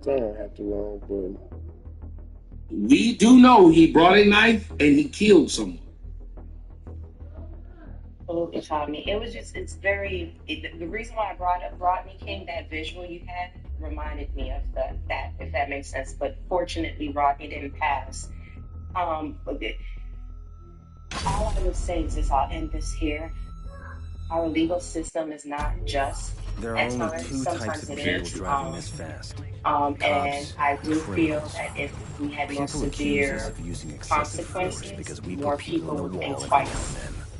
Don't have to wrong button. We do know he brought a knife and he killed someone. Oh, it's on me. It was just, it's very, the reason why I brought up Rodney King, that visual you had reminded me of that, if that makes sense. But fortunately, Rodney didn't pass. But all I would say is this, I'll end this here. Our legal system is not just. There are only two types of people driving this fast. And I do feel that if we had more severe consequences, more people would think twice.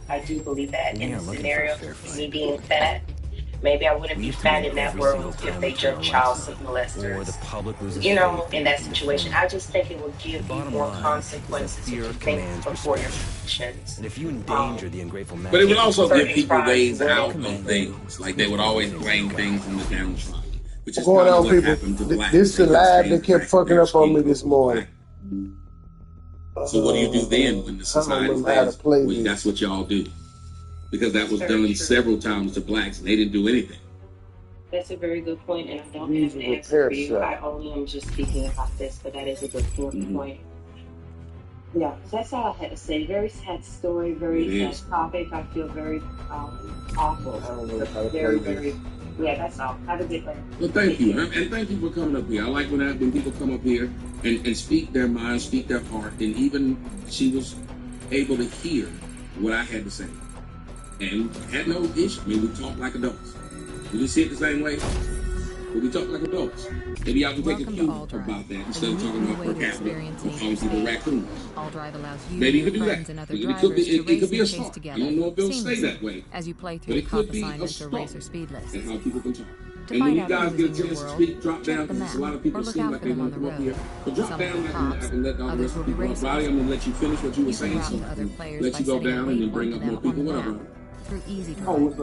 I do believe that in the scenario, me being fat, maybe I wouldn't be fat in that world if they jerk child molesters. You know, in that situation, I just think it would give you more consequences if you think before your actions. And if you endanger the ungrateful man, but it would also give people ways out of things. Like they would always blame things from the downside. Which is going on, people? This is the live that kept fucking up on me this morning. So what do you do then when the society says, well, that's what y'all do? Because that was done several times to blacks and they didn't do anything. That's a very good point, and I don't have an answer for you. I only am just speaking about this, but that is a good point. Yeah, that's all I had to say. Very sad story, very sad topic. I feel very awful. Very, yeah, that's all. Have a good day. Well, thank you. And thank you for coming up here. I like when people come up here and speak their mind, speak their heart, and even she was able to hear what I had to say. And had no issue. I mean, we talk like adults. We just see it the same way. But we talk like adults. Maybe y'all can take a cue about that instead of talking about per capita and calling people raccoons. Maybe you could do that. It could be a start. I don't know if it'll stay that way. As you play But through it could be a start and how people can talk. And when you guys get a chance to speak, drop down, because a lot of people seem like they want to come up here. But drop down, I can let all the rest of the people up. Bobby, I'm going to let you finish what you were saying, so let you go down and then bring up more people, whatever. Through easy drive,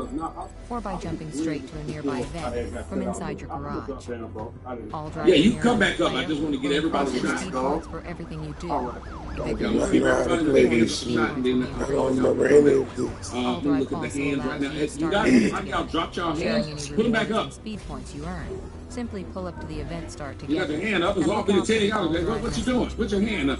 or by jumping straight to a nearby vent from inside your garage. All yeah, you come back up. I just want to get everybody shot. For everything you do. Okay, I'm going to give everybody a shot and then I'll remember any of this. Look at the hands right now. You guys, like y'all dropped y'all hands. Put them back up. Speed points you earn. Simply pull up to the event start together. You got your hand up. It's all for the 10 y'all. What you doing? Put your hand up.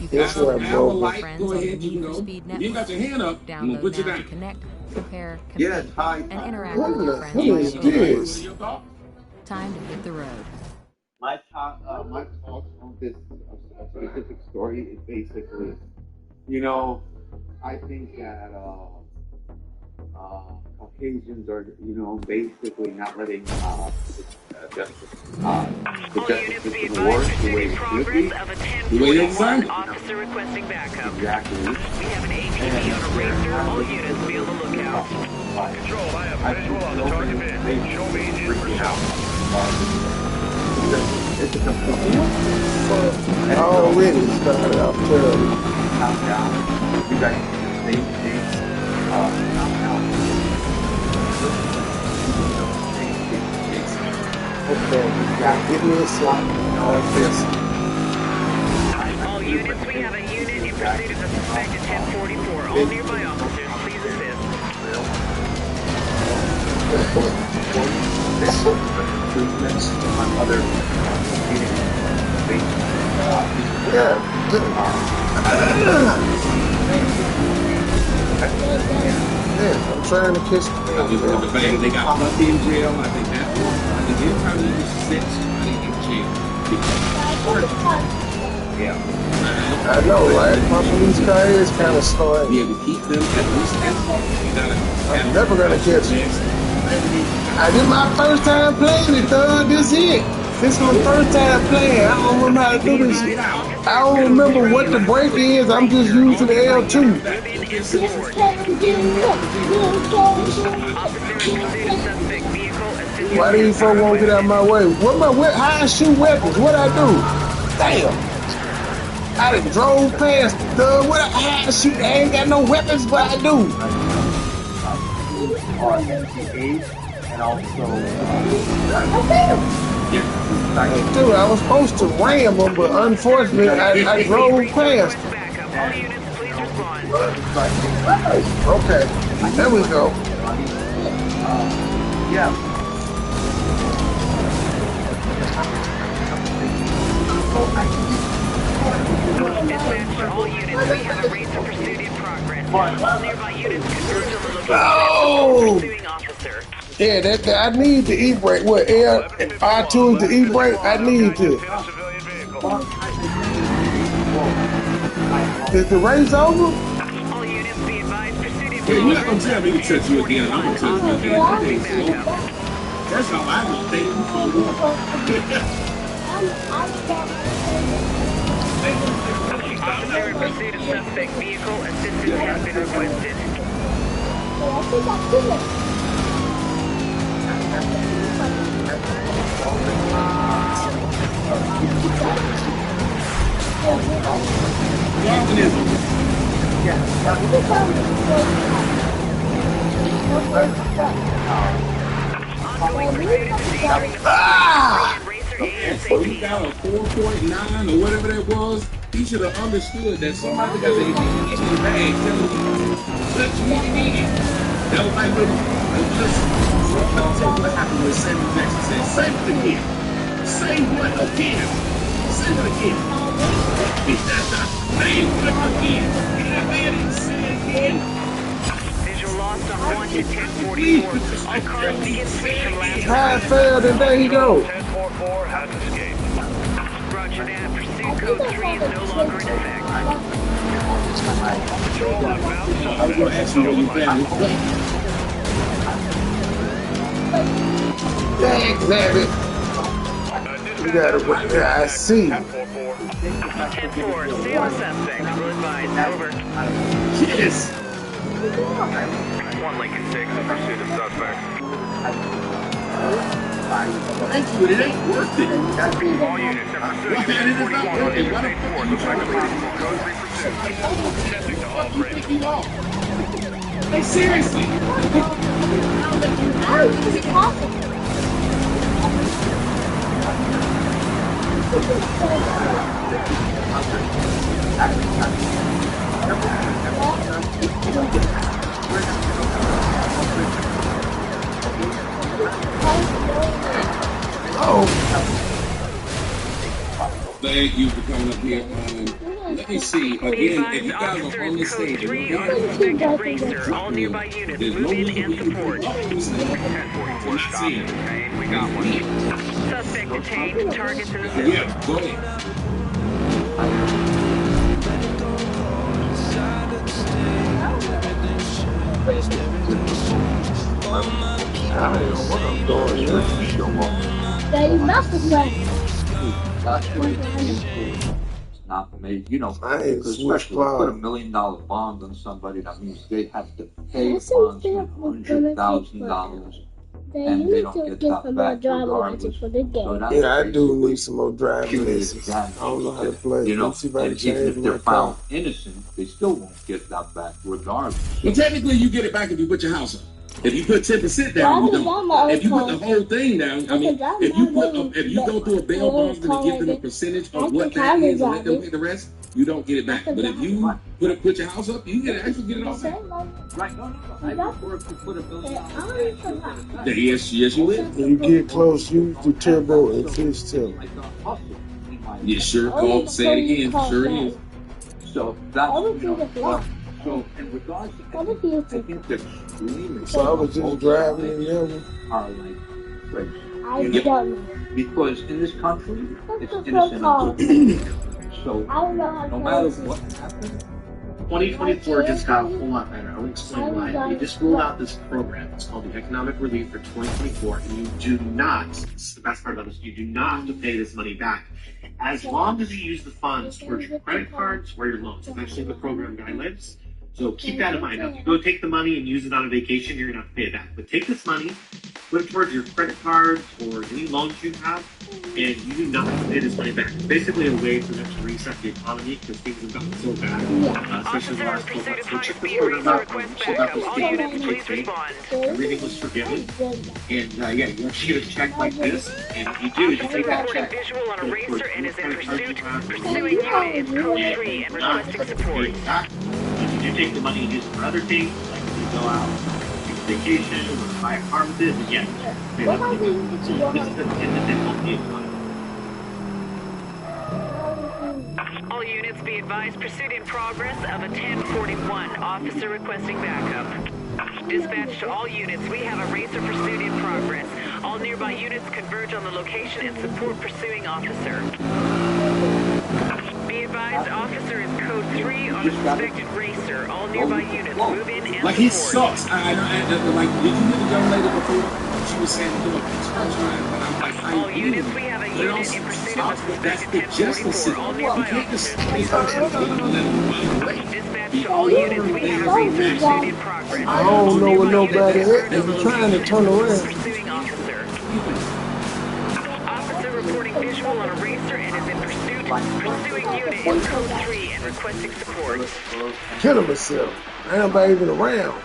You can have a light. Go ahead, you can go. You got your hand up. I'm gonna put you down. Connect, compare, compete, and interact with your friends. Who is this? Time to hit the road. My thoughts on this specific story is basically, you know, I think that Caucasians are, you know, basically not letting the justice system work the way it should be. The way it's done. Officer requesting backup. Exactly. We have an ATV on a racer. All units be on the lookout. Control, I have visual on the target vehicle. Show me in pursuit. It's a complete already started off terrible. Top down. You guys can same thing. Top down. Okay, give me a second. All units, we have a unit in pursuit of the suspect at 1044. All nearby officers, please assist. I'm trying to kiss the fact they got Fluffy in jail. I think that's I think every time you set somebody in jail because yeah. I know, right? My police car is kind of slow. Yeah, we keep them at least I'm never gonna catch it. I did my first time playing it, though. This is it. This is my first time playing. I don't remember how to do this shit. I don't remember what the break is. I'm just using the L2. Why these folks won't get out of my way? How I shoot weapons? What I do? Damn. I done drove past the how I shoot? I ain't got no weapons, but I do. And also, dude, I was supposed to ram them, but unfortunately, I drove past. Okay, there we go. Yeah. Dispatch to all units. We have a race of pursuit in progress. All nearby units converge on the location of the pursuing officer. Yeah, I need the e-brake. What, R2 is the e-brake? I need to. Is the race over? All units be advised, pursuit in You're not going to tell me to touch you again. I'm going to touch you again. First off, I will thank you for Officer in pursuit of suspect vehicle. Assistance has been requested. So he got a 4.9 or whatever that was. He should have understood that somebody got their hand in the bag telling you, touch me again. That was like what happened when Samuel Jackson said, say it again. Say what again? Say what again? Say what again? Get that man and say it again. Visual lost on 1 to 1044. All cars begin switch from last. How failed and there you go. 1044 has escaped. Roger that. Pursuit code 3 is no longer in effect. Patrol outbound. I was going to ask you what you found. Dang, damn it. You got it. Yeah, I see. 10-4, stay on suspect. Will advise. Over. Yes. 1 Lincoln 6 in pursuit of suspect. Thank you, but it ain't worth it. All units in pursuit of 1041 on Interstate 4. Looks like a possible code 3 pursuit. Testing to all bridge. Hey, seriously. How is it possible? Oh. Thank you for coming up here. Let me see. Again, if you guys are on this stage, all nearby units move in and support. 1044 stop. We got one. Suspect detained. Targets in the system. Yeah, go ahead. I don't know what I'm doing here. Daddy, master plan. Not made, you know, I ain't because switch especially put cloud. $1 million bond on somebody, that means they have to pay bondsman $100,000 and they don't get that back regardless. So Yeah, I do need some more driving lessons. I don't know how to play. You know, Let's see if I can and even change if they're my car. found innocent, they still won't get that back regardless. Well, technically, you get it back if you put your house up. If you put 10% down, you don't. If you put the whole thing down, I mean, if you go through a bail bondsman and give them a percentage of what that is and let them pay the rest, you don't get it back. But if you put your house up, you actually get it all back. Right? No. I prefer to put $1 million. Yes, you will. When you get close, use the turbo and fish tail. Yeah, sure. Call. Say it again. Sure it is. So that's, you know, so in regards to, I think the extreme So I was just driving in there. are like crazy. I don't know. Because in this country, it's innocent until proven. So I don't know how to no matter what happens, 2024 just got a whole lot better. I'll explain why. We just rolled out this program. It's called the Economic Relief for 2024. And you do not, this is the best part about this, you do not have to pay this money back as long as you use the funds towards your credit cards or your loans. It's actually the program guidelines. So keep that in mind. Now, if you go take the money and use it on a vacation, you're going to have to pay it back. But take this money, put it towards your credit cards or any loans you have, and you do not have to pay this money back. It's basically a way for them to reset the economy because things have gotten so bad, especially in the last 12 months. So check this program out. We sold out this everything was forgiven. And yeah, you actually get a check like this, and what you do is you take that check. Visual on a racer and is in pursuit. Pursuing unit is code 3 and requesting support. You do take the money and use it for other things, like if you go out, take a vacation, or buy a car with it, and yes, pay that money. So this is intended to help the economy. All units be advised, pursuit in progress of a 1041. Officer requesting backup. Dispatch to all units, we have a racer pursuit in progress. All nearby units converge on the location and support pursuing officer. Be advised, officer is code 3 on a suspected racer. All nearby units move in and like he sucks. Like, did you hear the young lady before? She was saying, you know, turn around, and I'm like, how all you units, we have a unit in pursuit of a that's suspected the justice 1044. All nearby system. Dispatch to all units, we have a racer pursuit in progress. I don't know where nobody is. They be trying to turn around. Pursuing officer. Officer reporting visual on a racer and is in pursuit. Pursuing unit in code 3 and requesting support. Killing myself. Nobody even around.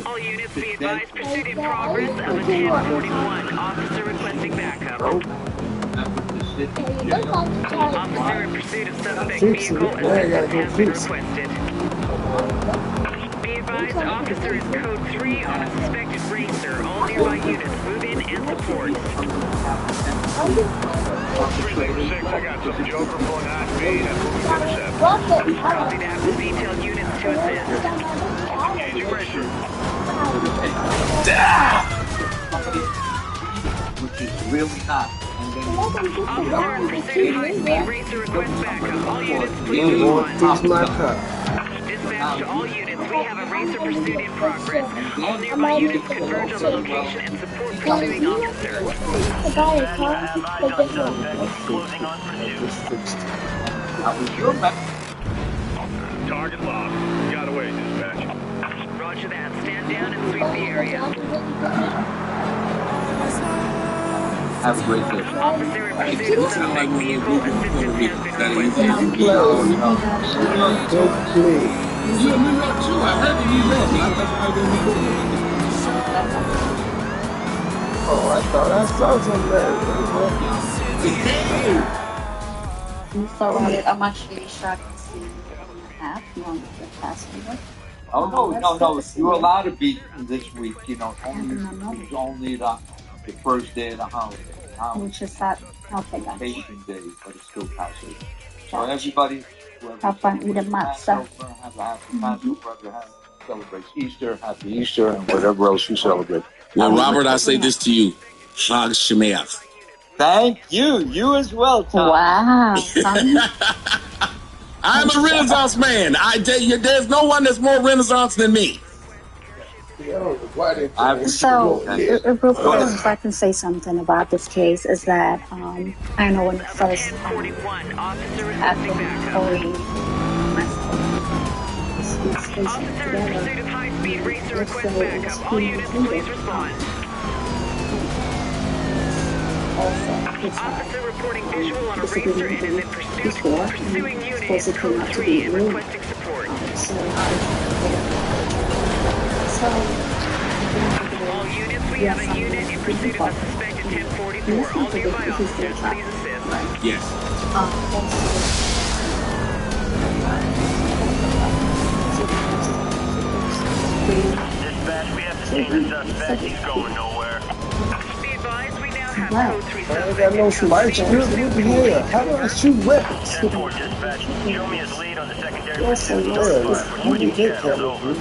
All units be advised, pursuit in progress of a 1041. Officer requesting backup. Officer in pursuit of suspect vehicle assistance has been requested. Be advised, officer is code 3 on a suspected racer. All nearby units move in and support. 306, I got some Joker pulling high speed and moving to intercept. Copy that. Will detail units to assist. Engaging racer. Which is really not. Officer in pursuit high speed racer request backup. All units please Fix respond. my car. Dispatch to all units. We have a racer pursuit in progress. All nearby units converge on the location and support pursuing officer. Closing on pursuit. Target lost. Got away, dispatch. Roger that. Stand down and sweep the area. Have a great day. Officer in pursuit of suspect vehicle assistance has been requested. Don't play. You in New York too. I heard that you left. I thought I was going to be Oh, I thought I saw something. So I'm actually shocked to see half on the passenger. Oh no! You're allowed to be this week. You know, only the first day of the holiday. Which is that? Okay, gotcha. Vacation day, but it's still Passover. So everybody, have fun with the matzah. Have a happy Passover. Whoever celebrates Easter, happy Easter, and whatever else you celebrate. Well, Robert, I say this to you. Chag Shemeach. Thank you. You as well, Tom. Wow. I'm a Renaissance man. I tell you, there's no one that's more Renaissance than me. So, if I can say something about this case, is that I know when it first happened, only Officer in pursuit of high-speed racer request backup. All units please respond. Officer reporting visual on a racer and is in pursuit. Pursuing unit is code 3 and requesting support. All units, we have a unit in pursuit of a suspected 1044. All nearby officers, please assist. Yes. Dispatch, we have to take the suspect. He's going nowhere. Be advised, we now have code 3 I ain't got no spikes. How do I shoot weapons? 10-4 dispatch. Show me his lead on the secondary. We're switching channels, over.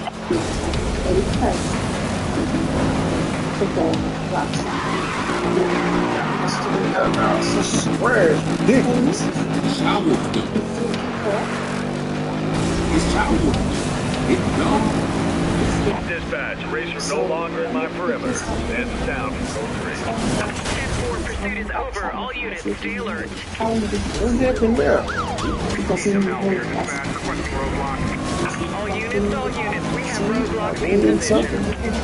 Square is ridiculous. It's childhood. It's dumb. Dispatch, racer no longer in my perimeter. Heads down from code 3. 10-4 pursuit is over. All units, stay alert. What happened there? All units, we have roadblocks in Something. position.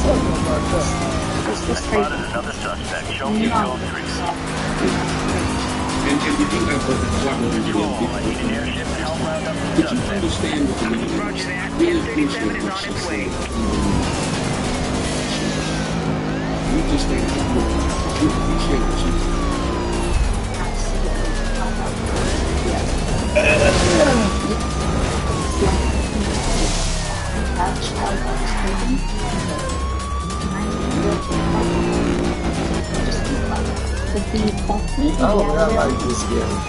Something about that. Spotted another suspect. Show me code 3. And you think that's what the clock was doing? I need an airship to help round up the But you suspect. understand what the meaning Roger that. really 1037 appreciate is what on she its said. way. We just think we appreciate what she said. I like this game.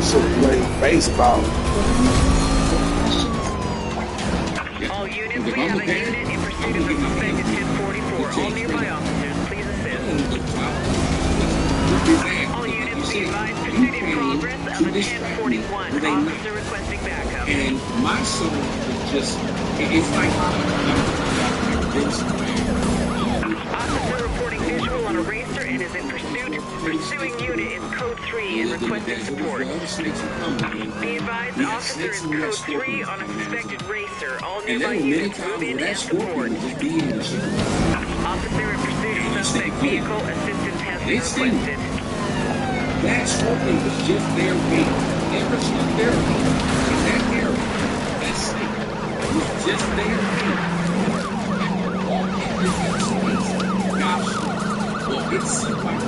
So play baseball. All units, we have a unit in pursuit of the suspected 1044. All nearby officers, please assist. All units, be advised, pursuit in progress of a 1041. Officer requesting backup. And my soul is just, it's like Officer reporting visual on a racer and is in pursuit. Pursuing unit is code 3 and requesting support. Be advised, officer is code 3 on a suspected racer. All and there nearby were many units times move where in that and support. scorpion was just being in the ship. Officer in pursuit of suspect vehicle. Assistance has been requested. That scorpion was just there waiting. Ever since there in that area, that snake was just there waiting. Gosh, well, it seemed like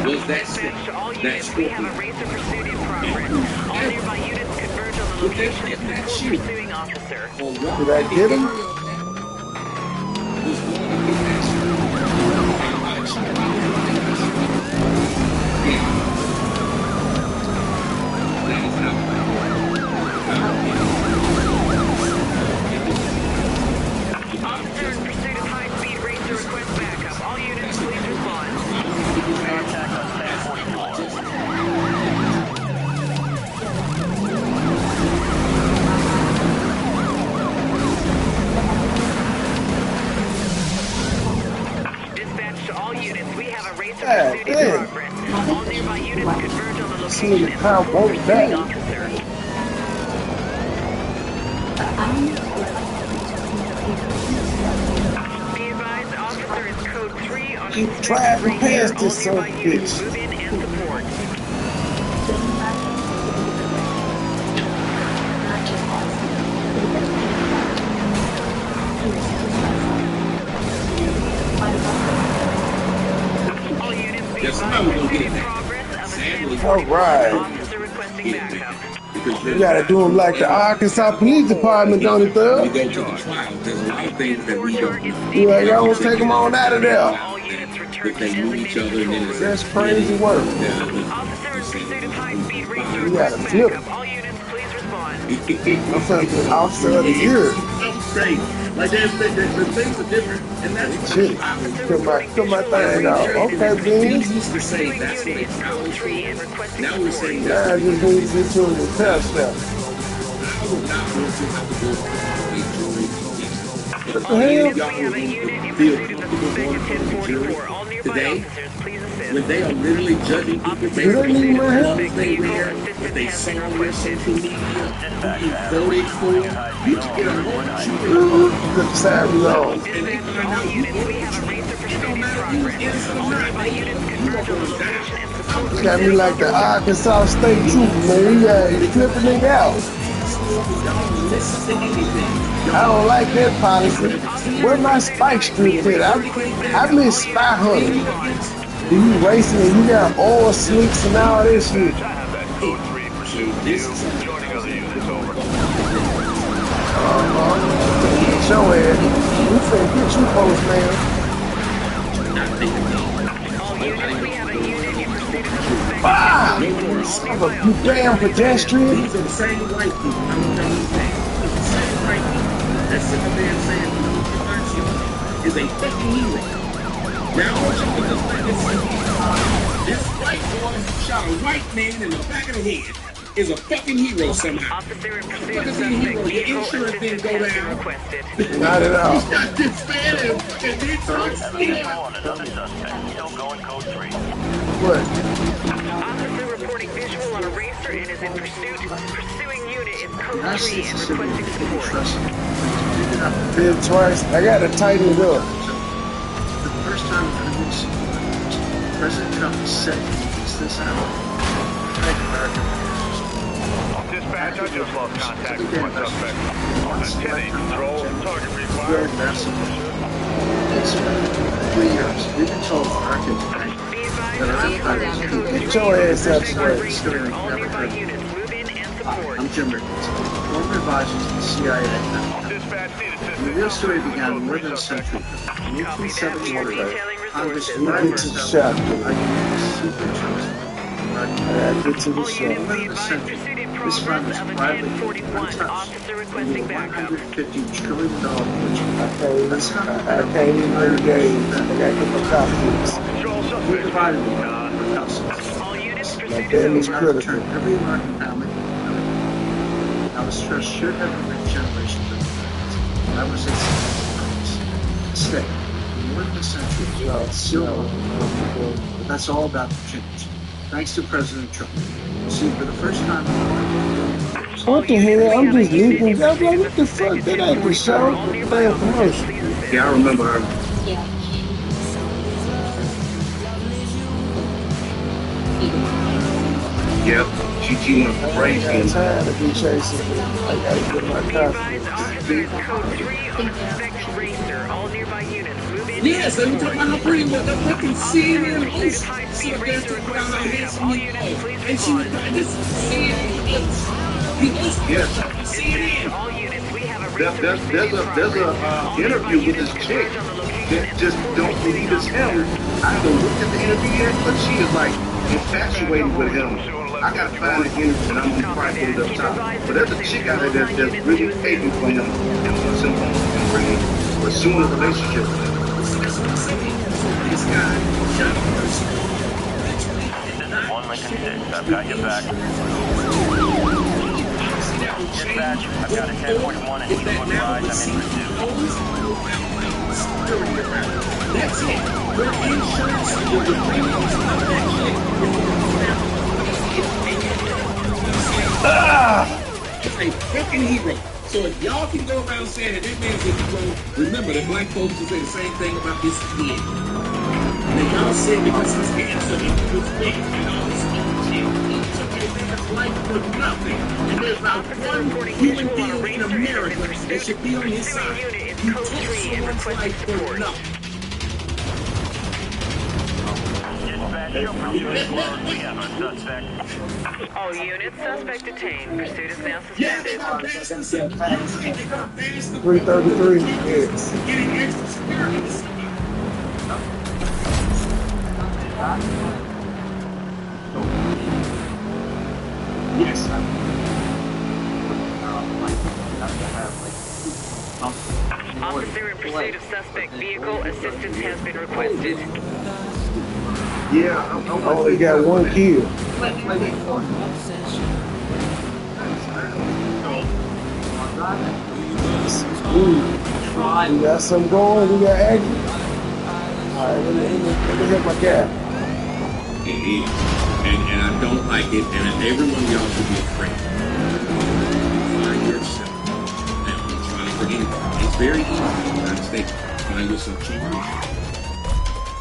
was that snake, that scorpion. We have a racer pursuit in progress. All nearby units converge on the location of the pursuing officer. Did I get him? Officer in pursuit of high-speed racer request backup. All units, please respond. Contact on 1044. Dispatch to all units. We have a racer Yeah, pursuit in progress. All nearby units converge on the See location the of car the won't pursuing back. officer. Be advised, officer is code 3 on Keep a driving past all this son of nearby a units bitch. move in and support. All units be Yes, advised, I'm gonna pursuit get in that. progress of a Sadly, 1041. Alright. Officer requesting backup. because You gotta do them like the Arkansas Police Department, don't it, we Thug? go to the trial. There's a lot of things that we don't do. Yeah, y'all gonna take them on out of there. All units return If to they move each designated other and then control it's room. That's crazy work. Officer in pursuit of high-speed racer You request gotta flip. backup. All units, please respond. I'm finna be officer of the year. Say, like the things are different, and that's Shit. Cut my thing off. Okay, We Vince. used to say that's what Unit it's is code 3 and requesting Now we're support. saying Now I that's just need to get to the test step. I would not want to have to go to a jury. What the All hell? units, we have a unit in Feel pursuit of the comfortable going suspected to the jury 1044. All nearby today officers, please assist. when they are literally judging people Officer based Do on they need my help? clothes they wear, what they say on their social media, who you voted for. You can get a whole The sirens on. Dispatch to all units, we have a racer pursuit in progress. All nearby units converge on the location and support. Got me like the Arkansas State Trooper, man. You gotta flip a nigga out. I don't like that policy. Where my spike strip at? I miss Spy Hunter. You racing and you got oil slicks and all this shit. I have that code 3 pursuit view. Joining other units over. Show ass. We finna get you folks, man. All units, we have a unit in pursuit of the suspected Ah! 1044. You damn pedestrian. These are the same white people. I don't know who's saying. It's the same white people that's sitting there saying, you know, Pinocchio is a fucking hero. Now I want you to just let this sink in. This white boy shot a white man in the back of the head. is a fucking hero somehow. Officer in pursuit Fucking of suspect hero. Your vehicle. insurance didn't go Assistance has been down. requested. Not at all. He's got this fan and then Another suspect still going code 3. What? Officer reporting visual on a racer and is in pursuit. Pursuing unit is code 3 and requesting support. Did it twice. I got to tighten it up. The first time President Trump said he needs this out. Dispatch, I just lost contact with my suspect. On the 10-8 control, target required. It's 3 years. We've been told Americans Get your ass up straight. All nearby units move in and support. I'm Jim Ricketts, former advisor to the CIA. Dispatch, need assistance. The real story began more than a century ago. In 1871, Congress You get to the shop. I secret trust. I get to the All units shop. be advised pursuit in This fund progress is of a privately 1041. Officer requesting backup. $150 trillion fortune. I can't even engage. I got to get my copies. Control We suspect. divided the houses. All units My pursuit family's is over. critical. Turn every American family. Now, this trust should have been rich generations of Americans. That was its mistake. More than a century, it's still but that's all about the change. Thanks to President Trump. See, for the first time What the hell? I'm just leaving. I'm like, what the fuck? That ain't the show. Damn commercial. Yeah, I remember her. Yep, she went crazy. I got time to be chasing. I gotta get my Be copies. advised, officer is code 3 on a suspected racer. All nearby units move in. Yes, they were talking about how pretty was that fucking CNN host. High-speed Sit there racer talking about how requesting handsome all he units, was. please And she was respond. like, this is CNN host. He was CNN. All units, we have a There's racer pursuit in progress. a All interview nearby with this units chick converge on the location that and just support don't believe it's him. I haven't looked at the interview yet, but she is like infatuated with him. I gotta find the interview and I'm gonna try to put it up top. But there's a chick out there that's really taking for him and wants him and bring him to assume a relationship with him. This guy, One Lincoln 6, I've got your back. Dispatch, I've got a 1041 and 2-foot rise. I'm in pursuit. that's it. Your insurance, your premiums, none of that shit. It's a fucking hero. So if y'all can go around saying that that man's a hero, remember that black folks will say the same thing about his kid. And then y'all say because he's handsome and he was big and all this shit, he took a man's life for nothing. And there's not one human being in America that should be on his side. You took someone's life for nothing. Dispatch, your pursuit is closed. We have a suspect. All units, suspect detained. Pursuit is now Yeah, they suspended. got past the security. They got past the 333. Yes. getting extra security. Yes. Officer in pursuit of suspect vehicle. Assistance has been requested. Yeah, I only got one kill. We got some going. We got action. All right, let me hit my cap. It is. And I don't like it. And every one of y'all should be afraid. Find yourself. Now, I'm trying for anything. It's very easy in the United States. Find yourself cheating.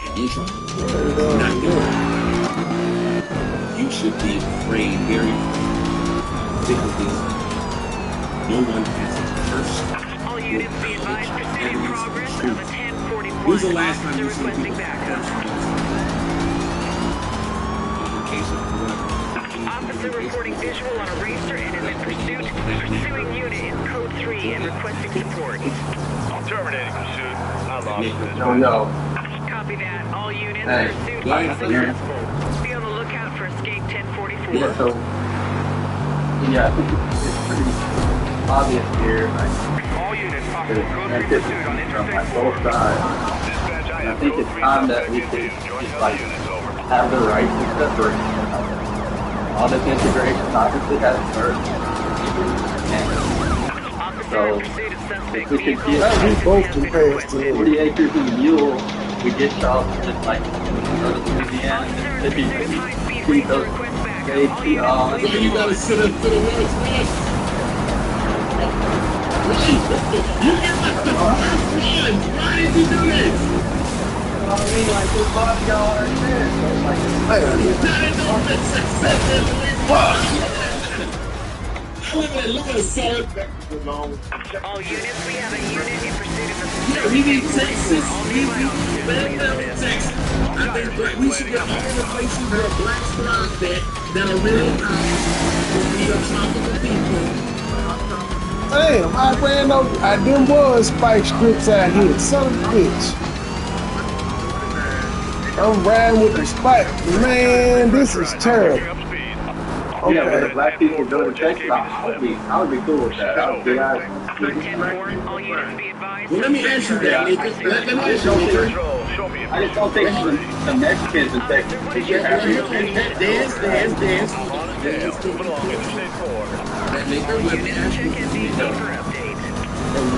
And in trouble. Not good. You should be afraid, very afraid. Because no one has a first. All units be advised. Pursuit in progress of a 1041. When's the last time Officer you seen requesting people backup. in case of whatever? Officer reporting visual on a racer and is in pursuit. Pursuing unit is code 3 and requesting support. I'm terminating pursuit. I lost it. yo. Copy that. All units, Hey, pursuit right. is successful. Be on the lookout for escape 1044. Yeah, so yeah, I think it's pretty obvious here. All units, possible code 3 This pursuit on from Interstate like 4. both sides. Dispatch, I I have think code it's 3 time that we suspect could vehicle. Join just your like units over. have the right to separate. all this integration obviously has occurred. So if we could get 40 acres in the mule, we get y'all just like Louisiana, Mississippi, keep those states. So you gotta sit up to the worst one. You get like the first one. Why did you do this? I mean, like this body y'all understand. So it's like, that don't make success in the fuck. Look at Lord, sir. All units, we have a unit in pursuit of a yeah, we need Texas. We need Texas. I think we should get all the places where blacks thrive that are real nice. We are tropical people. Damn, I ran over. Them was spike strips out here. Son of a bitch. I'm riding with the spike. Man, this is terrible. Okay. Yeah, when the black people go to Texas, I would be cool with that. I would be well, let me ask you that. I just don't think the Mexicans in Texas should have to dance.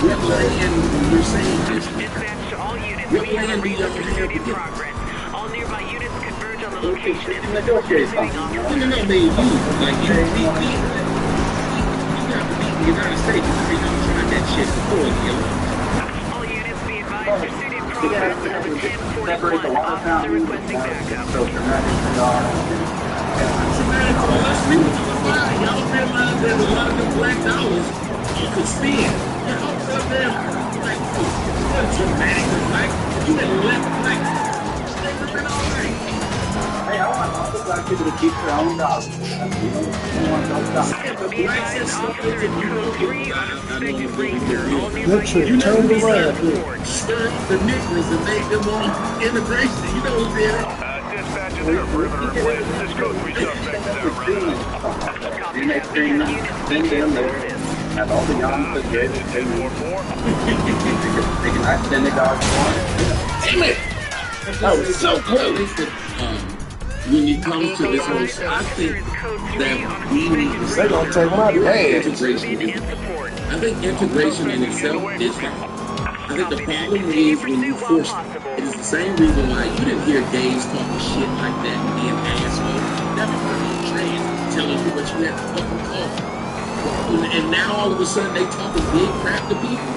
What land you're saying this? Dispatch to all units. We have a reason for pursuit in progress. All nearby units converge on the location of the negotiate something. No, like you have to beat the United States. You know, tried that shit before, All units be advised pursuit in progress of a 1041 officer requesting backup. So dramatic. Let's leave it to the fire. Y'all realize there's a lot of them black dollars you could spend. You're out there like, what's dramatic? Like, you had left like. Hey, I want all the black people to keep their own dollars. You know, want those dollars. Turn around. Stir up the niggers and make them on immigration. You know what's in it? Dispatch is there. Perimeter in place. This code 3 suspects down around. The next thing, send them there. Have all the young to get it. They can extend the dollars more. Damn it! That was so close. When you come to this whole, I think that we need to they're gonna take my bag. Integration. I think integration in itself is fine. I think the problem is when you force it. It is the same reason why you didn't hear gays talking shit like that and being assholes. Never heard of trans telling you what you have to fucking call. And now all of a sudden they talking big crap to people.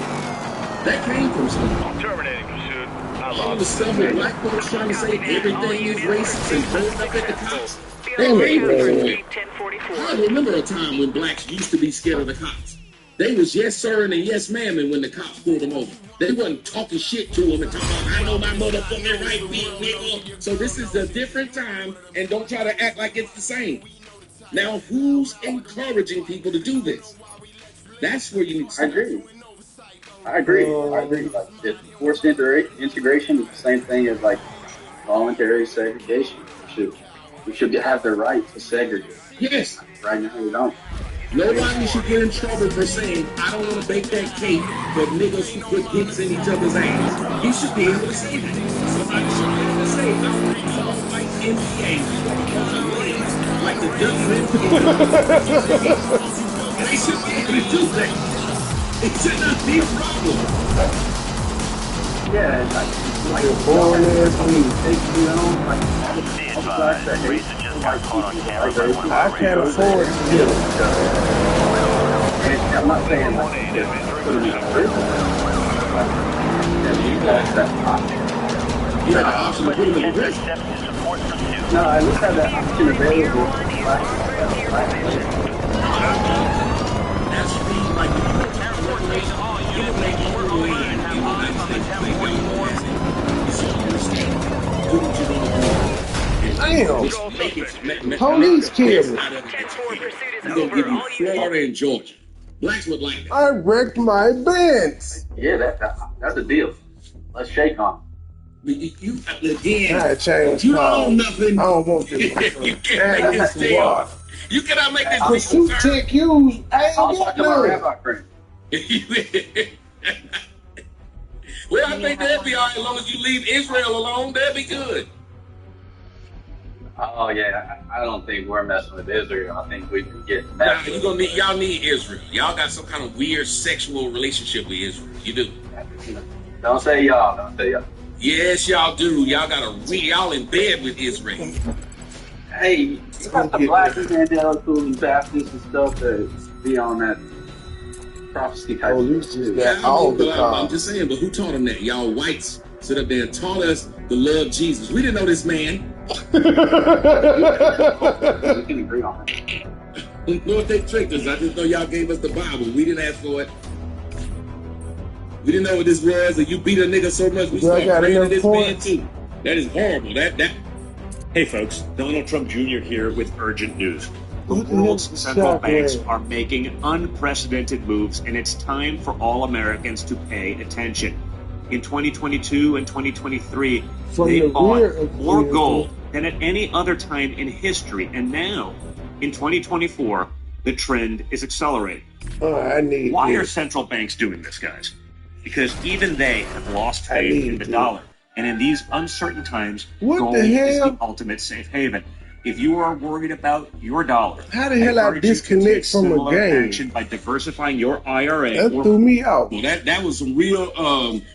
That came from somewhere. Terminating pursuit. All the stuff with black folks trying to say everything is racist and turned up at the cops. Damn it, I remember a time when blacks used to be scared of the cops. They was yes sir and yes ma'am and when the cops pulled them over. They wasn't talking shit to them and talking about, I know my motherfucking right, big nigga. So this is a different time and don't try to act like it's the same. Now who's encouraging people to do this? That's where you need to start. I agree. Like, if forced integration is the same thing as like voluntary segregation. We should have the right to segregate. Yes. Right now we don't. Nobody should get in trouble for saying, I don't want to bake that cake for niggas who put dicks in each other's ass. You should be able to say that. Somebody should be able to say, I don't want to like NBA. Like the WNBA. They should be able to do that. It should not be a problem. Yeah, it's like born ass me. I can't afford to get it. I'm not saying like put them in prison. You have the option to put them in prison. No, I just have that option available. That should be like if you go to you can make your way in the United States. Do what you want to do. Damn. Police killed me. We're going to give you Florida and Georgia. Blacks would like that. I wrecked my Benz. Yeah, that's a deal. Let's shake on it. You again, I changed you don't own nothing. I don't want this. You can't make this deal. You cannot make this deal. Pursuit tech use. I ain't got none. Well, I think that'd be all right as long as you leave Israel alone. That'd be good. I Oh yeah, I don't think we're messing with Israel. I think we can get messed with. Y'all need Israel. Y'all got some kind of weird sexual relationship with Israel. You do. Don't say y'all. Don't say y'all. Yes, y'all do. Y'all y'all in bed with Israel. Hey, you got the black evangelical and Baptists and stuff that be on that prophecy type of stuff. I'm just saying, but who taught them that? Y'all whites sit up there and taught us to love Jesus. We didn't know this man. We can agree on that. We know if they tricked us. I just know y'all gave us the Bible. We didn't ask for it. We didn't know what this was, and you beat a nigga so much we started praying to this man too. That is horrible. Hey folks, Donald Trump Jr. here with urgent news. The world's central banks are making unprecedented moves, and it's time for all Americans to pay attention. In 2022 and 2023, they bought more gold than at any other time in history, and now, in 2024, the trend is accelerating. Why are central banks doing this, guys? Because even they have lost faith in the dollar. And in these uncertain times, gold is the ultimate safe haven. If you are worried about your dollar, how the hell I disconnect from a game? Action by diversifying your IRA. That threw me out. Well, that was some real.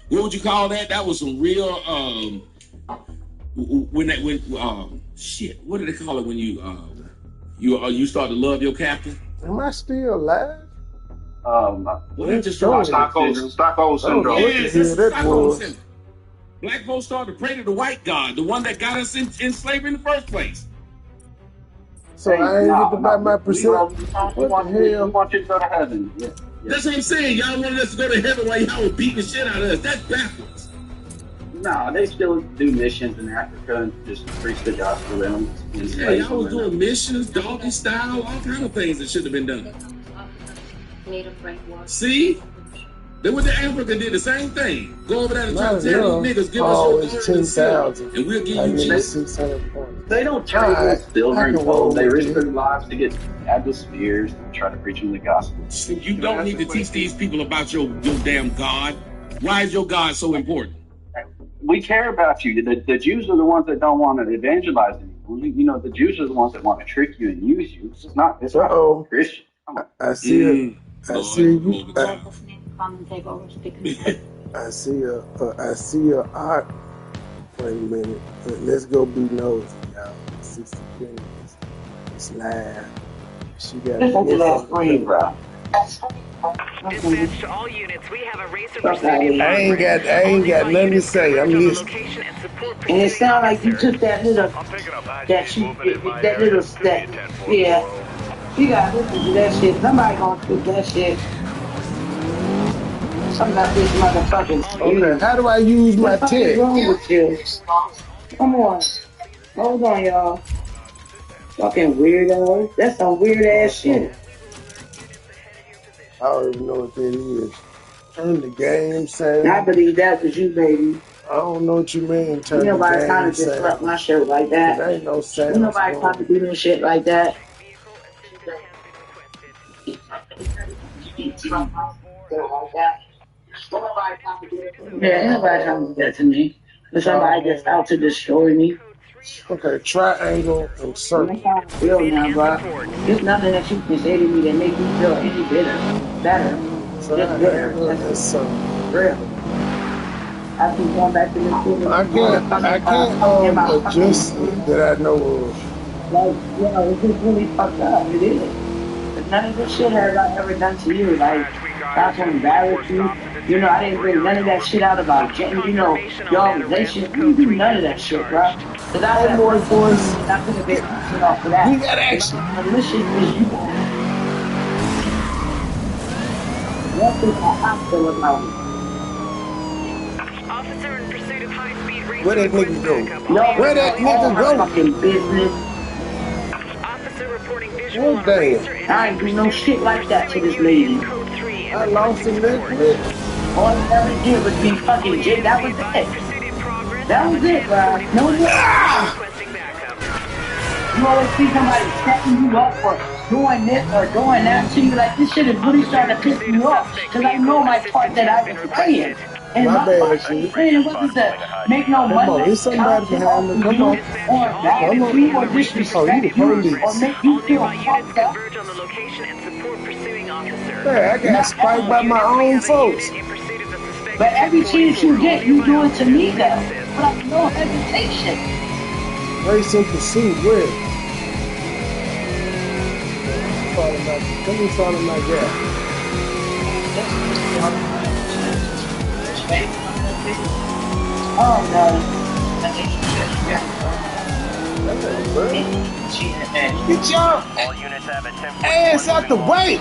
What would you call that? That was some real. Shit. What do they call it when you start to love your captain? Am I still alive? Stockholm syndrome. Yes, Stockholm syndrome. Black folks started to pray to the white God, the one that got us in slavery in the first place. So I ain't get to buy my percent. We want you to go to heaven. Yeah. That's what I'm saying. Y'all wanted us to go to heaven while y'all were beating the shit out of us. That's backwards. No, they still do missions in Africa and just preach the gospel in them. Yeah, y'all was doing missions, doggy style, all kind of things that shouldn't have been done. See? They went to Africa and did the same thing. Go over there and try to tell these niggas, give us 10,000, and we'll give you cheap. 600 points. They don't trade silver and gold. They risk their lives to get stabbed with spears and try to preach them the gospel. You don't need to teach these people about your damn God. Why is your God so important? We care about you. The Jews are the ones that don't want to evangelize anyone. You know, the Jews are the ones that want to trick you and use you. It's not Christian. I see it. I see you. I see a art. Wait a minute. Let's go be nosy, y'all. 60 pennies. It's live. She got a last screen, bro. Dispatch to all units. We have a racer I ain't got nothing to say. I'm listening. And it sounds like you took that little step. Yeah. You gotta listen to that shit. Somebody gonna tweet that shit. Something about this motherfucking. Okay, how do I use my text? What's wrong with you? Come on. Hold on, y'all. Fucking weirdo. That's some weird ass shit. I don't even know what that is. Turn the game sound. I believe that was you, baby. I don't know what you mean, turn the game nobody trying to disrupt my shit like that. There ain't no sound. Nobody trying to do no shit like that. Yeah, ain't nobody trying to do that to me. But somebody that's out to destroy me. Okay, triangle and circle. Real now, bro. There's nothing that you can say to me that make me feel any better. Just better. That's real. I keep going back to this shit. I can't adjust that I know of. Like, you know, it's just really fucked up. It is. But none of this shit have I ever done to you. Like, not to embarrass you. You know, I didn't bring none of that shit out about, you know, your relationship. You do none of that shit, bro. Cause I had more voice. Not gonna get shit off of that. We got action. This shit is you. What is I feel about it? Officer in pursuit of high-speed racer. Where that nigga go? Where that nigga go? Fucking business. Officer reporting visual on a racer. I ain't do no shit like that to this lady. I lost a liquid. All I ever did was be fucking Jay. That was it. That was it, bro. No more. You always see somebody setting you up for doing this or doing that to you. Like, this shit is really starting to piss me off. Because I know my part that I was playing. My bad, shit. Man, what is that? Make no Come on, money, there's somebody content off behind me. of Come you, on. or mad Come at on. you, or Oh, you the disrespect you, or police. make you feel fucked up. Converge on the location and support pursuing officer. Yeah, I got spiked by my own folks. But every chance you get, you do it to me though. Like no hesitation. Race in pursuit, where? Let me follow my gap. Oh no. Get your ass out the way!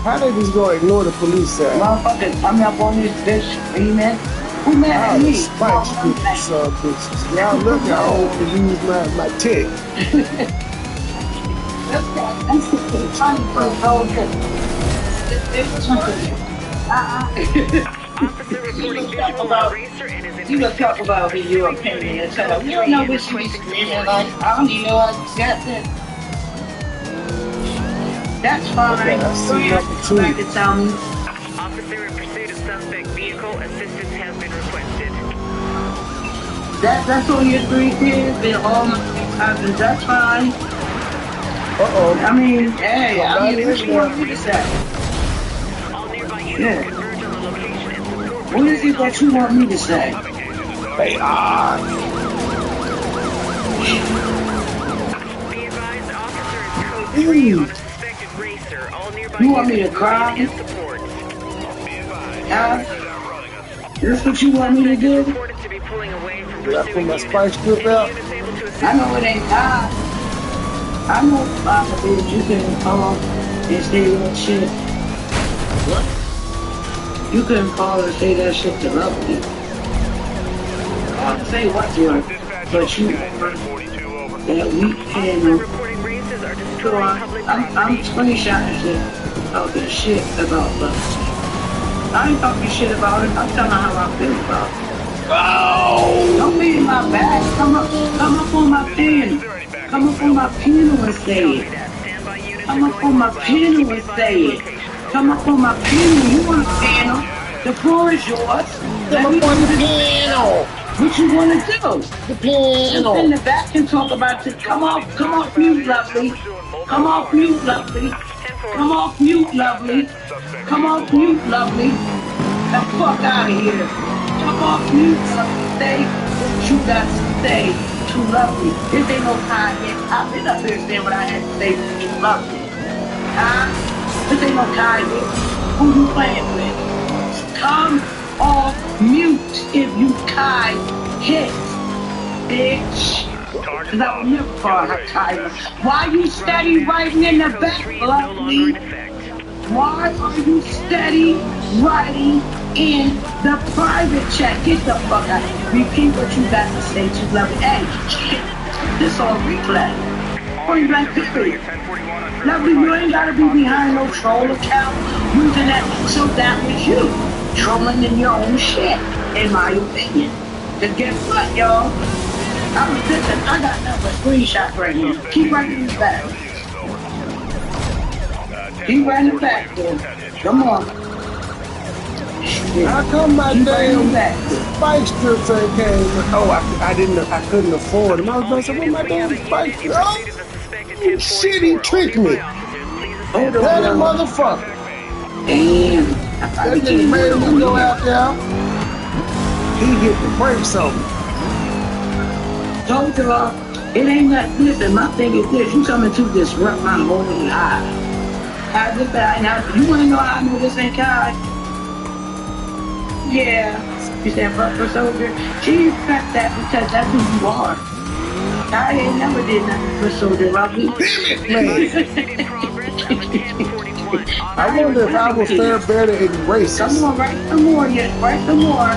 How they just gonna ignore the police side? Motherfucker coming up on this bitch, man. Who mad at me? Spike stupid son bitches. Y'all look how old to use my tech. That's the funny for the whole thing. You gonna talk about me, your opinion, and tell them, you don't know what she be screaming like. I don't even know I got that. That's fine. So you have to come back and tell me. Officer in pursuit of suspect vehicle, assistance has been requested. That's on your 3 kids, then all my husbands, that's fine. I mean, hey, I mean, what you want me to say? Yeah. What is it that you want me to say? They are. You want me to cry? This what you want me to do? Did I put my spike strip out? I know it ain't God. I know bitch, you couldn't call and say that shit. What? You couldn't call and say that shit to love me. I'll say what to her, but you that weak handle. So I'm screenshotting shit, talking shit about love. I ain't talking shit about it, I'm telling her how I feel about it. Oh! Don't be in my back, come up on my panel. Come up on my panel and say it. Come up on my panel and say it. Come up on my panel. You want a panel? The floor is yours. Come up on the panel. What you want to do? The panel. Just in the back and talk about it. Come off mute, lovely. Come off mute, lovely. Come off mute, lovely. Come off mute, lovely. The fuck out of here. Come off mute, lovely. Say what you got to say. Too lovely. This ain't no time yet. I've been up here saying what I had to say. Too lovely. This ain't no time yet. Who you playing with? Come off mute if you kind hit, bitch. Cause I will never call her Tyler. Why you steady writing in the back, lovely? Why are you steady writing in the private chat? Get the fuck out. Repeat what you got to say to lovely. Hey, shit. This on replay. Point blank period. Lovely, you ain't gotta be behind no troll account using that. So that was you trolling in your own shit, in my opinion. Cause guess what, y'all? I got another screenshot right here. Keep writing this back. Keep writing it back, dude. Come on. How come my damn spike strips ain't came? Oh, I couldn't afford them. I was going to say, what my damn spike strips? Oh, shit, he tricked me. That motherfucker. Damn. That nigga made me go out there. He hit the brakes on me. Told y'all, it ain't that. Listen, my thing is this: you coming to disrupt my whole life. You wanna know how I know this ain't Kai? Yeah, you said fuck for soldier. She expect that because that's who you are. Kai ain't never did nothing for soldier, lovely. Damn it, man! I wonder if I was fair better in racist. Come on, write some more, yes, write some more.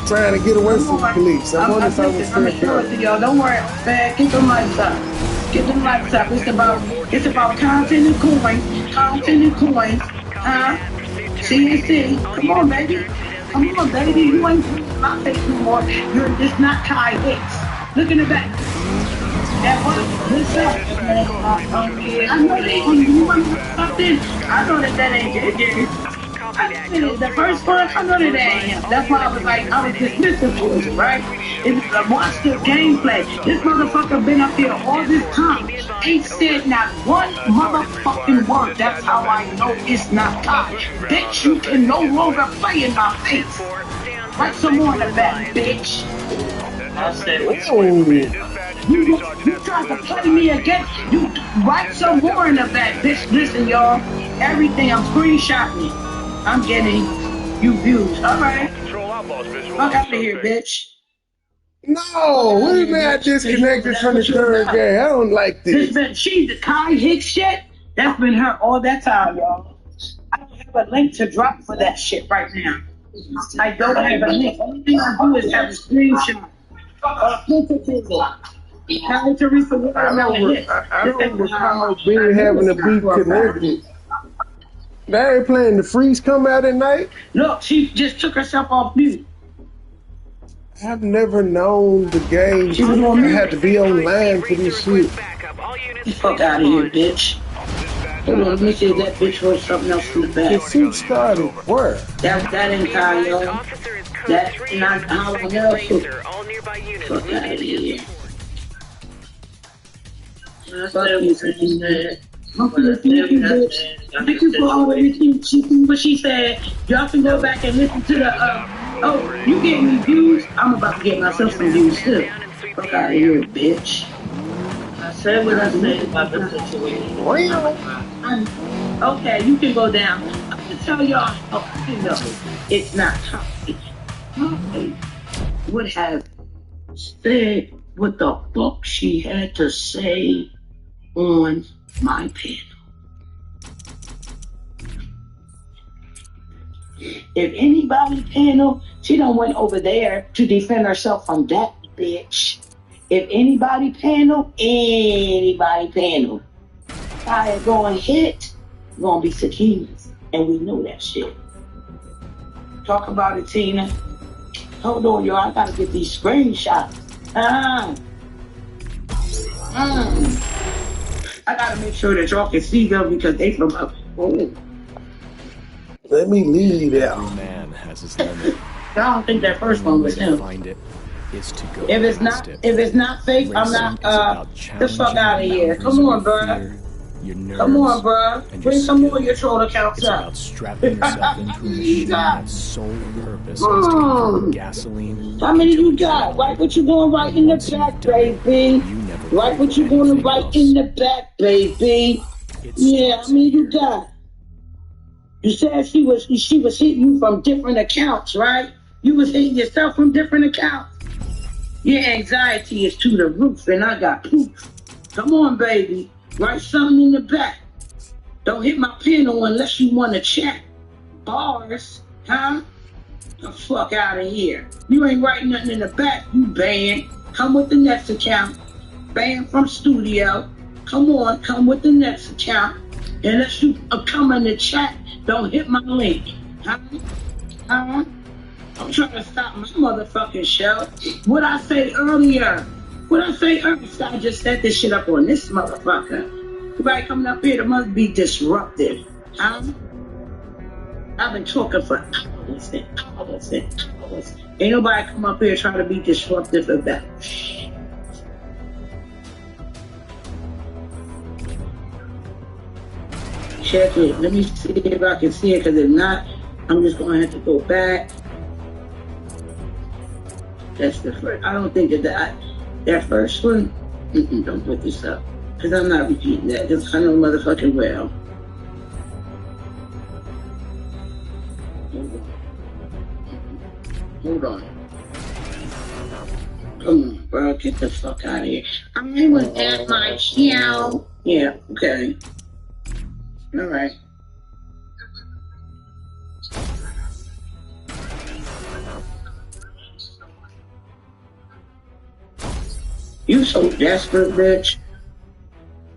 Trying to get away from the police. I wonder if I was fair. I'm gonna show it to y'all. Don't worry, man. Get them lights up. Get them lights up. It's about content and coins. Content and coins. CNC. Come on, baby. Come on, baby. You ain't my face no more. You're just not Kai Hicks. Look in the back. That what? What's up? I know they you want something. I know that ain't it. The first one, I know that ain't him. That's why I was like, I was dismissive towards it, right? Watch the gameplay. This motherfucker been up here all this time. Ain't said not one motherfucking word. That's how I know it's not God. Bitch, you can no longer play in my face. Write some more in the back, bitch. I said, You tried to play me again. You write some more in the back, bitch. Listen, y'all. Everything I'm screenshotting. I'm getting you views. All right. Fuck out of here, bitch. No, what is that disconnected from the third game? I don't like this. She's the Kai Hicks shit. That's been her all that time, y'all. I don't have a link to drop for that shit right now. I don't have a link. Only thing I do is have a screenshot. I don't recall being having to be connected. They ain't playing the freeze come out at night? Look, she just took herself off mute. I've never known the game. I had to be online for this shit. Fuck out of here, bitch. Hold on, let me see if that bitch wrote something else in the back. The suit started where? That ain't Kyle. That's not how I know. Fuck out of here. Fuck you, bitch. Thank you for all everything what she said. Y'all can go back and listen to the oh, you gave me views. I'm about to get myself some views too. Fuck out of here, bitch. I said what I said about the situation. Okay, you can go down. I'm gonna tell y'all you know it's not toxic. Toxic would have said what the fuck she had to say on my panel. If anybody panel, she done went over there to defend herself from that bitch. If anybody panel, I going hit, gonna be Sakina's, and we know that shit. Talk about it, Tina. Hold on, y'all. I gotta get these screenshots. I gotta make sure that y'all can see them because they from up. Oh. Let me leave out. Man has his limit. I don't think that first one was him. If it's not fake, I'm not. The fuck out of here. Come on, bro. Come on, bro. Bring some more of your troll accounts up. Strapping yourself into a machine that's sole purpose is to keep gasoline. How many you got? Write what you gonna write in the back, baby. Write what you gonna write in the back, baby. Yeah, how many you got? You said she was hitting you from different accounts, right? You was hitting yourself from different accounts. Your anxiety is to the roof, and I got proof. Come on, baby. Write something in the back. Don't hit my panel unless you want to chat. Bars, huh? The fuck out of here. You ain't writing nothing in the back. You banned. Come with the next account. Banned from studio. Come on, come with the next account. Unless you come in the chat, don't hit my link. Huh? Huh? I'm trying to stop my motherfucking show. What I say earlier? I just set this shit up on this motherfucker. Everybody coming up here, that must be disruptive. Huh? I've been talking for hours and hours and hours. Ain't nobody come up here trying to be disruptive about shit. Check it. Let me see if I can see it, because if not, I'm just going to have to go back. That's the first. I don't think that first one, don't put this up. Because I'm not repeating that. Because I know motherfucking well. Hold on. Come on, bro. Get the fuck out of here. I was at my show. Yeah, okay. Alright. You so desperate, bitch.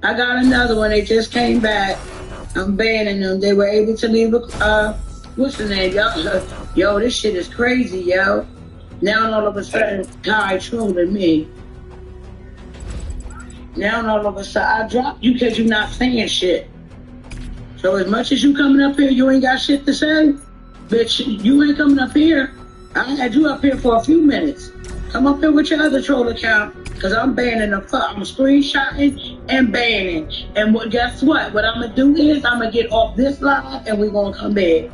I got another one. They just came back. I'm banning them. They were able to leave a, what's the name? Yo, this shit is crazy, yo. Now all of a sudden, Kai trolling me. Now all of a sudden, I dropped you because you're not saying shit. So as much as you coming up here, you ain't got shit to say? Bitch, you ain't coming up here. I had you up here for a few minutes. Come up here with your other troll account, because I'm banning the fuck. I'm screenshotting and banning. And guess what? What I'm going to do is I'm going to get off this live and we're going to come back.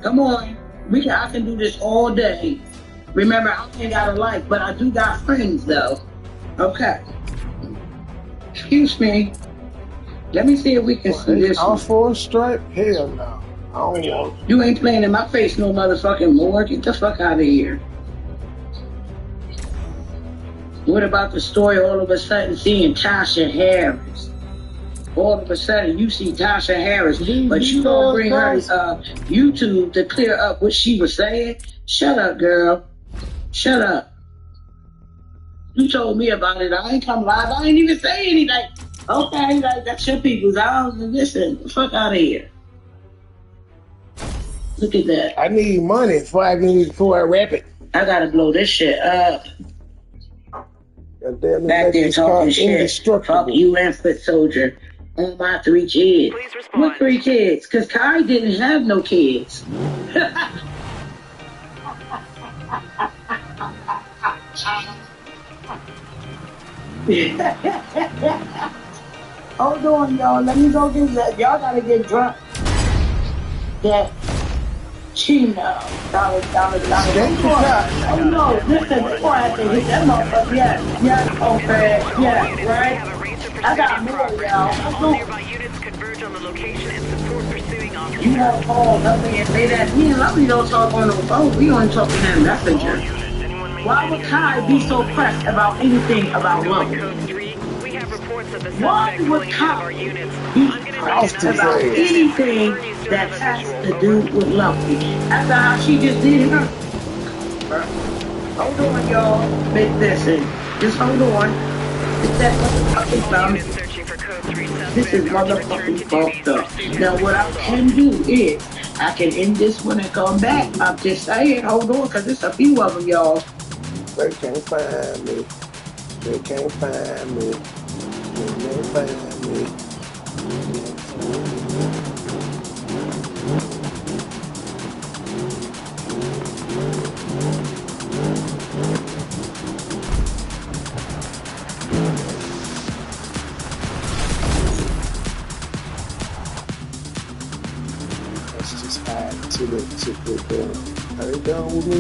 Come on. I can do this all day. Remember, I ain't got a life, but I do got friends, though. Okay. Excuse me. Let me see if we can see this. All for a stripe? Hell no. I don't want. You ain't playing in my face no motherfucking more. Get the fuck out of here. What about the story all of a sudden seeing Tasha Harris? All of a sudden you see Tasha Harris, but you don't bring her YouTube to clear up what she was saying? Shut up, girl. Shut up. You told me about it. I ain't come live. I ain't even say anything. Okay, like that's your people's. I don't listen. The fuck out of here. Look at that. I need money before I rap it. I gotta blow this shit up. Back there talking shit. Fuck you and Foot Soldier. On my 3 kids. What 3 kids? Because Kai didn't have no kids. Hold on, y'all. Let me go get that. Y'all gotta get drunk. That Chino. Dollar. Oh no, listen, before I have to hit that motherfucker. Yes, okay. Yeah, right? I got more, y'all. You won't call nothing and say that. Me and Lovely don't talk on the phone. We only talk in that messenger. Why would Kai be so pressed about anything about Lovely? Why would Kai be pressed about anything that has to do with Lovely? After how she just did her. Hold on, y'all. Listen. Just hold on. It's that motherfucking dumb. This is motherfucking fucked up. Now what I can do is I can end this one and come back. I'm just saying, hold on, because there's a few of them, y'all. They can't find me. They can't find me. They can't find me. Let's just hide to the Are they done with me?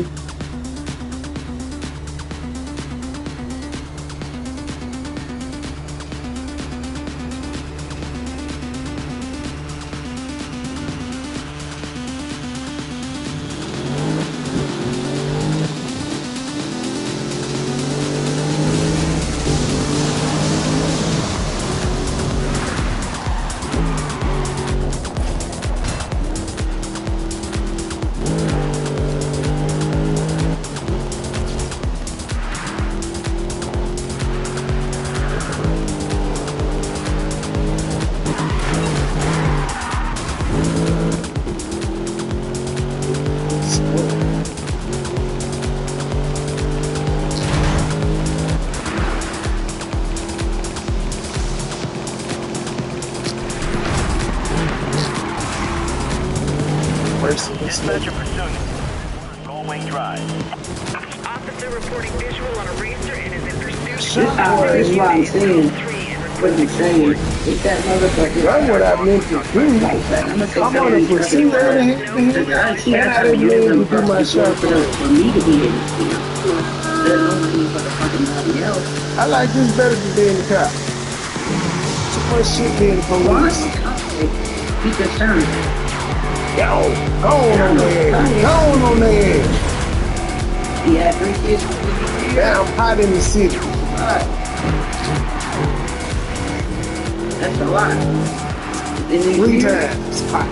Dispatcher pursuing Goldwing Drive. Officer reporting visual on a racer and is in pursuit. That's what I'm saying. What I'm saying. It's that motherfucker. That's what I meant to do. I'm on a pursuit and I didn't mean to do my shot for me to be in this field. There's no need for the fucking body else. I like this better than being the cop. Too much shit being the police. Be concerned. Yo, go on there. Go on there. Yeah, 3 kids. Yeah, I'm hot in the city. That's a lot. 3 times hot.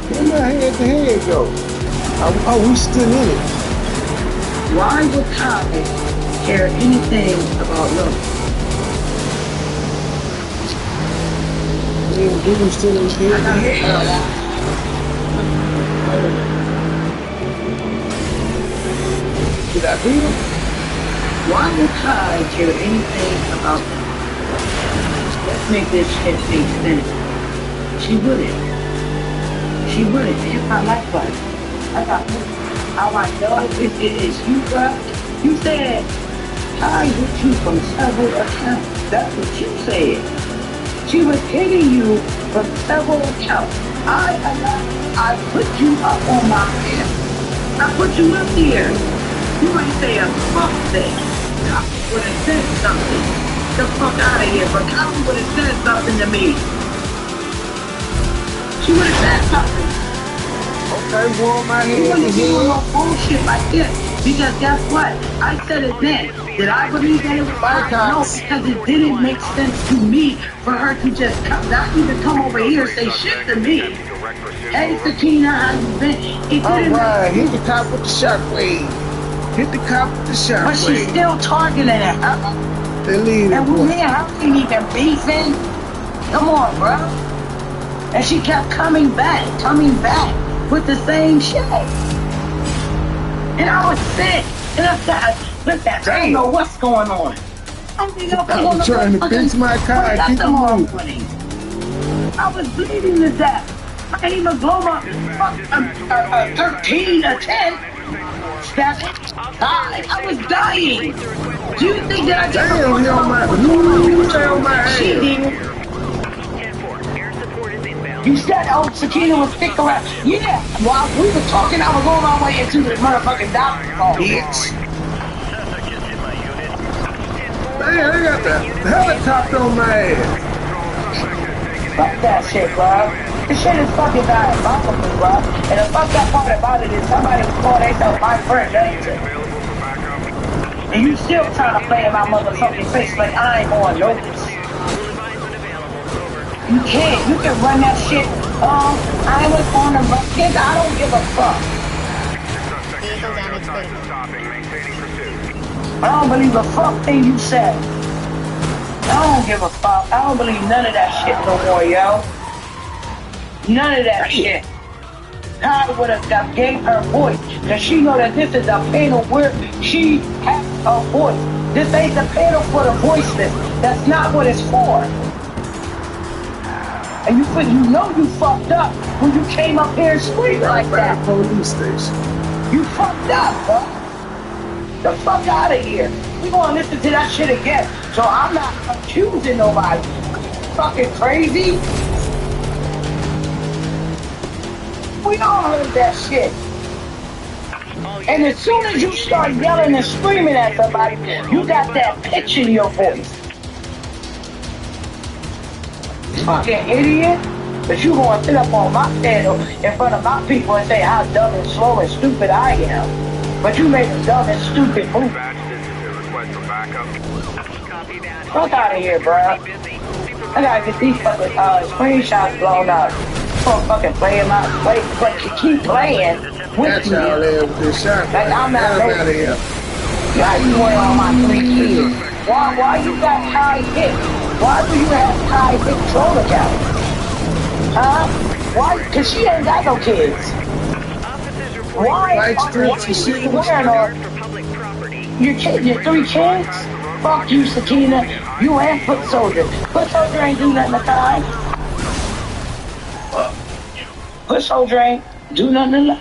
Where my head to head go? Oh, we still in it. Why would Kai care anything about love? We still in here. Did I beat him? Why would Kai care anything about that? make this shit make sense. She wouldn't. She wouldn't. It's not like that. I got how I know it is you, bro. You said I hit you from several accounts. That's what you said. She was hitting you from several accounts. I put you up on my head. I put you up here. You ain't say a fuck thing. I would have said something. Get the fuck out of here. But Kyle would have said something to me. She would have said something. Okay, warm my head. You wouldn't be doing no bullshit like this. Because guess what? I said it then. Did I believe that it was her? No, because it didn't make sense to me for her to just not even come over here and say shit to me. Hey, Sakina, how you been? Alright, hit the cop with the shockwave. Hit the cop with the shockwave. But she's still targeting her. And me and her ain't even beefing. Come on, bro. And she kept coming back with the same shit. And I was sick. And I said, listen, I don't know what's going on. I was trying to fix my car. Keep it moving. I was bleeding to death. I didn't even blow my 13, a 10. I was dying. Do you think that I just on my She did. You said, oh, Sakina was thick around. Yeah, while we were talking, I was on my way into the motherfucking doctor's office. Man, they got the helicopter on my ass. Fuck that shit, bro. This shit is fucking diabolical, bro. And the fucked up part about it is somebody was calling themselves my friend, ain't it? And you still trying to play in my motherfucking face like I ain't on notice. You can't. You can run that shit. I was on the kids. I don't give a fuck. I don't believe a fuck thing you said. I don't give a fuck. I don't believe none of that shit no more, yo. None of that shit. I would have gave her voice, because she know that this is a panel where she has a voice. This ain't the panel for the voiceless. That's not what it's for. And you know you fucked up when you came up here and screamed like that. Police station. You fucked up, bro. The fuck out of here. We gonna listen to that shit again. So I'm not accusing nobody. Fucking crazy. We all heard that shit. And as soon as you start yelling and screaming at somebody, you got that pitch in your voice. Fucking idiot. But you gonna sit up on my panel in front of my people and say how dumb and slow and stupid I am. But you made a dumb and stupid move. Fuck out of here, bro. I gotta get these fucking screenshots blown up. Don't fucking keep playing with me. Like I'm not ready. Why you want all my 3 kids? Why you got high hit? Why do you have high hit troll account? Huh? Why? Cause she ain't got no kids. Why are you wearing all your kids? Your 3 kids? Fuck you, Sakina. You and Foot Soldier. Foot Soldier ain't do nothing to time. Foot Soldier ain't do nothing to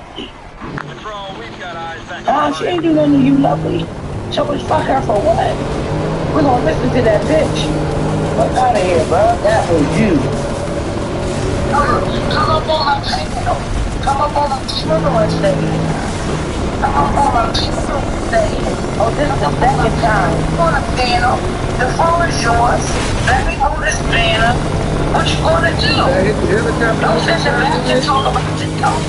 Lovely. She ain't do nothing to you, Lovely. So we fuck her for what? We're gonna listen to that bitch. Fuck out of here, bro. That was you. Come up on my channel. Come up on my channel and say. Come up on my channel and say. Oh, this is the second time. On a panel. The phone is yours. Let me hold this banner. What you gonna do? Don't sit back and talk about it. Come on.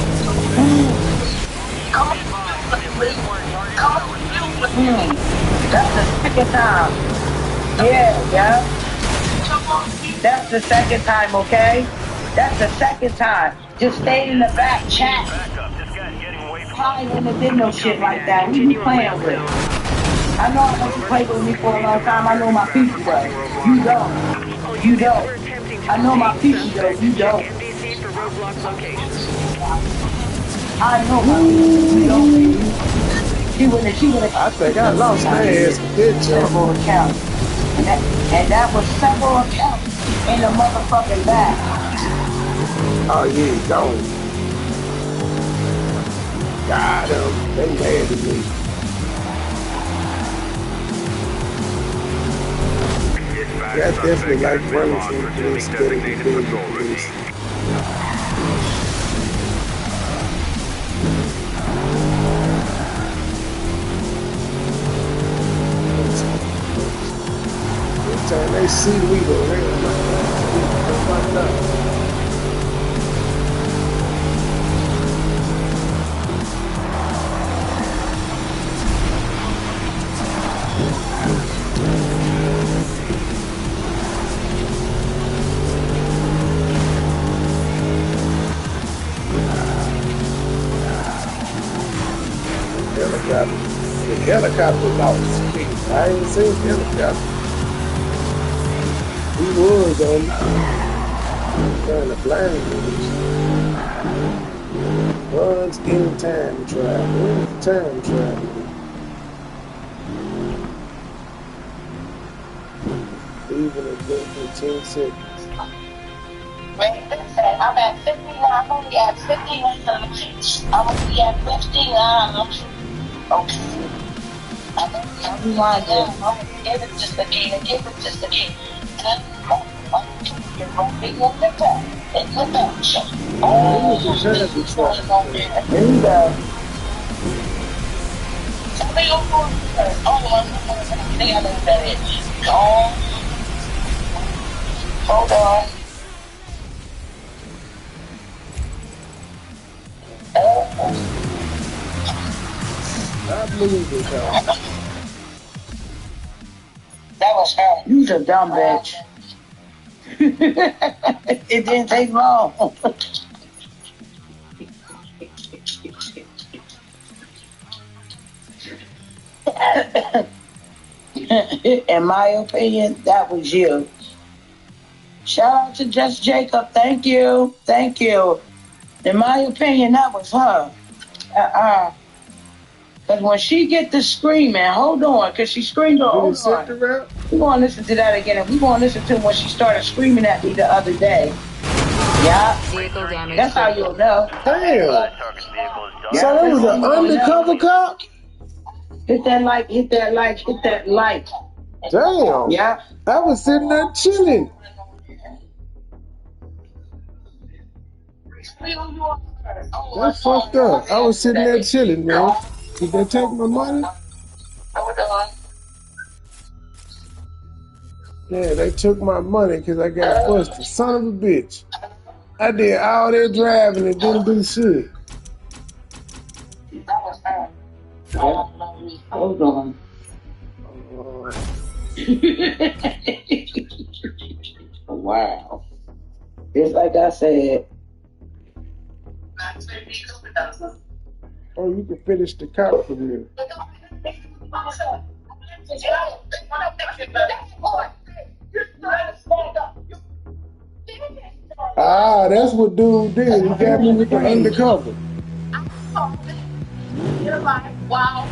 Come on. That's the second time. Yeah. That's the second time, okay? That's the second time. Just stay in the back, chat. I never did no shit like that. Who you playing with? I know I want you play with me for a long time. I know my people though. You don't. You don't. I know my people though. You don't. I know my people. You don't. She would've. I think I lost my ass. Good job. Several accounts. And that was several accounts. in the motherfucking back. Oh yeah, gone. Got him. They mad at me. That's definitely like running from the police instead of defending the police. Every time they see we go, they're like, helicopter. The helicopter lost. I ain't seen helicopter. He was on trying to blind me. Runs in time travel. Where's the time travel? Even a good 15 seconds. Wait, listen, I'm at 59. I'm only at 59. I'm only at 59. Okay. I'm rewind it. Give it just again. Give it just again. You're rolling in the back. In the back. Oh, There you go. tell me your voice. Oh, I'm not going to say I know that is. Oh, hold on. I believe it, though. That was her. You's a dumb bitch. It didn't take long. In my opinion, that was you. Shout out to Just Jacob. Thank you. Thank you. In my opinion, that was her. Because when she get to screaming, hold on, because she screamed, hold on. We're going to listen to that again, and we're going to listen to when she started screaming at me the other day. Yeah. Vehicle damage. That's how you'll know. Damn. So that was an undercover cop? Hit that light, hit that light, hit that light. Damn. Yeah. I was sitting there chilling. That's fucked up. I was sitting there chilling, man. Did they take my money? Yeah, they took my money because I got busted. Son of a bitch. I did all that driving and didn't do shit. Hold on. Wow. Just like I said. Oh, you can finish the cop for me. Ah, that's what dude did. He got me with the undercover. You're like, wow,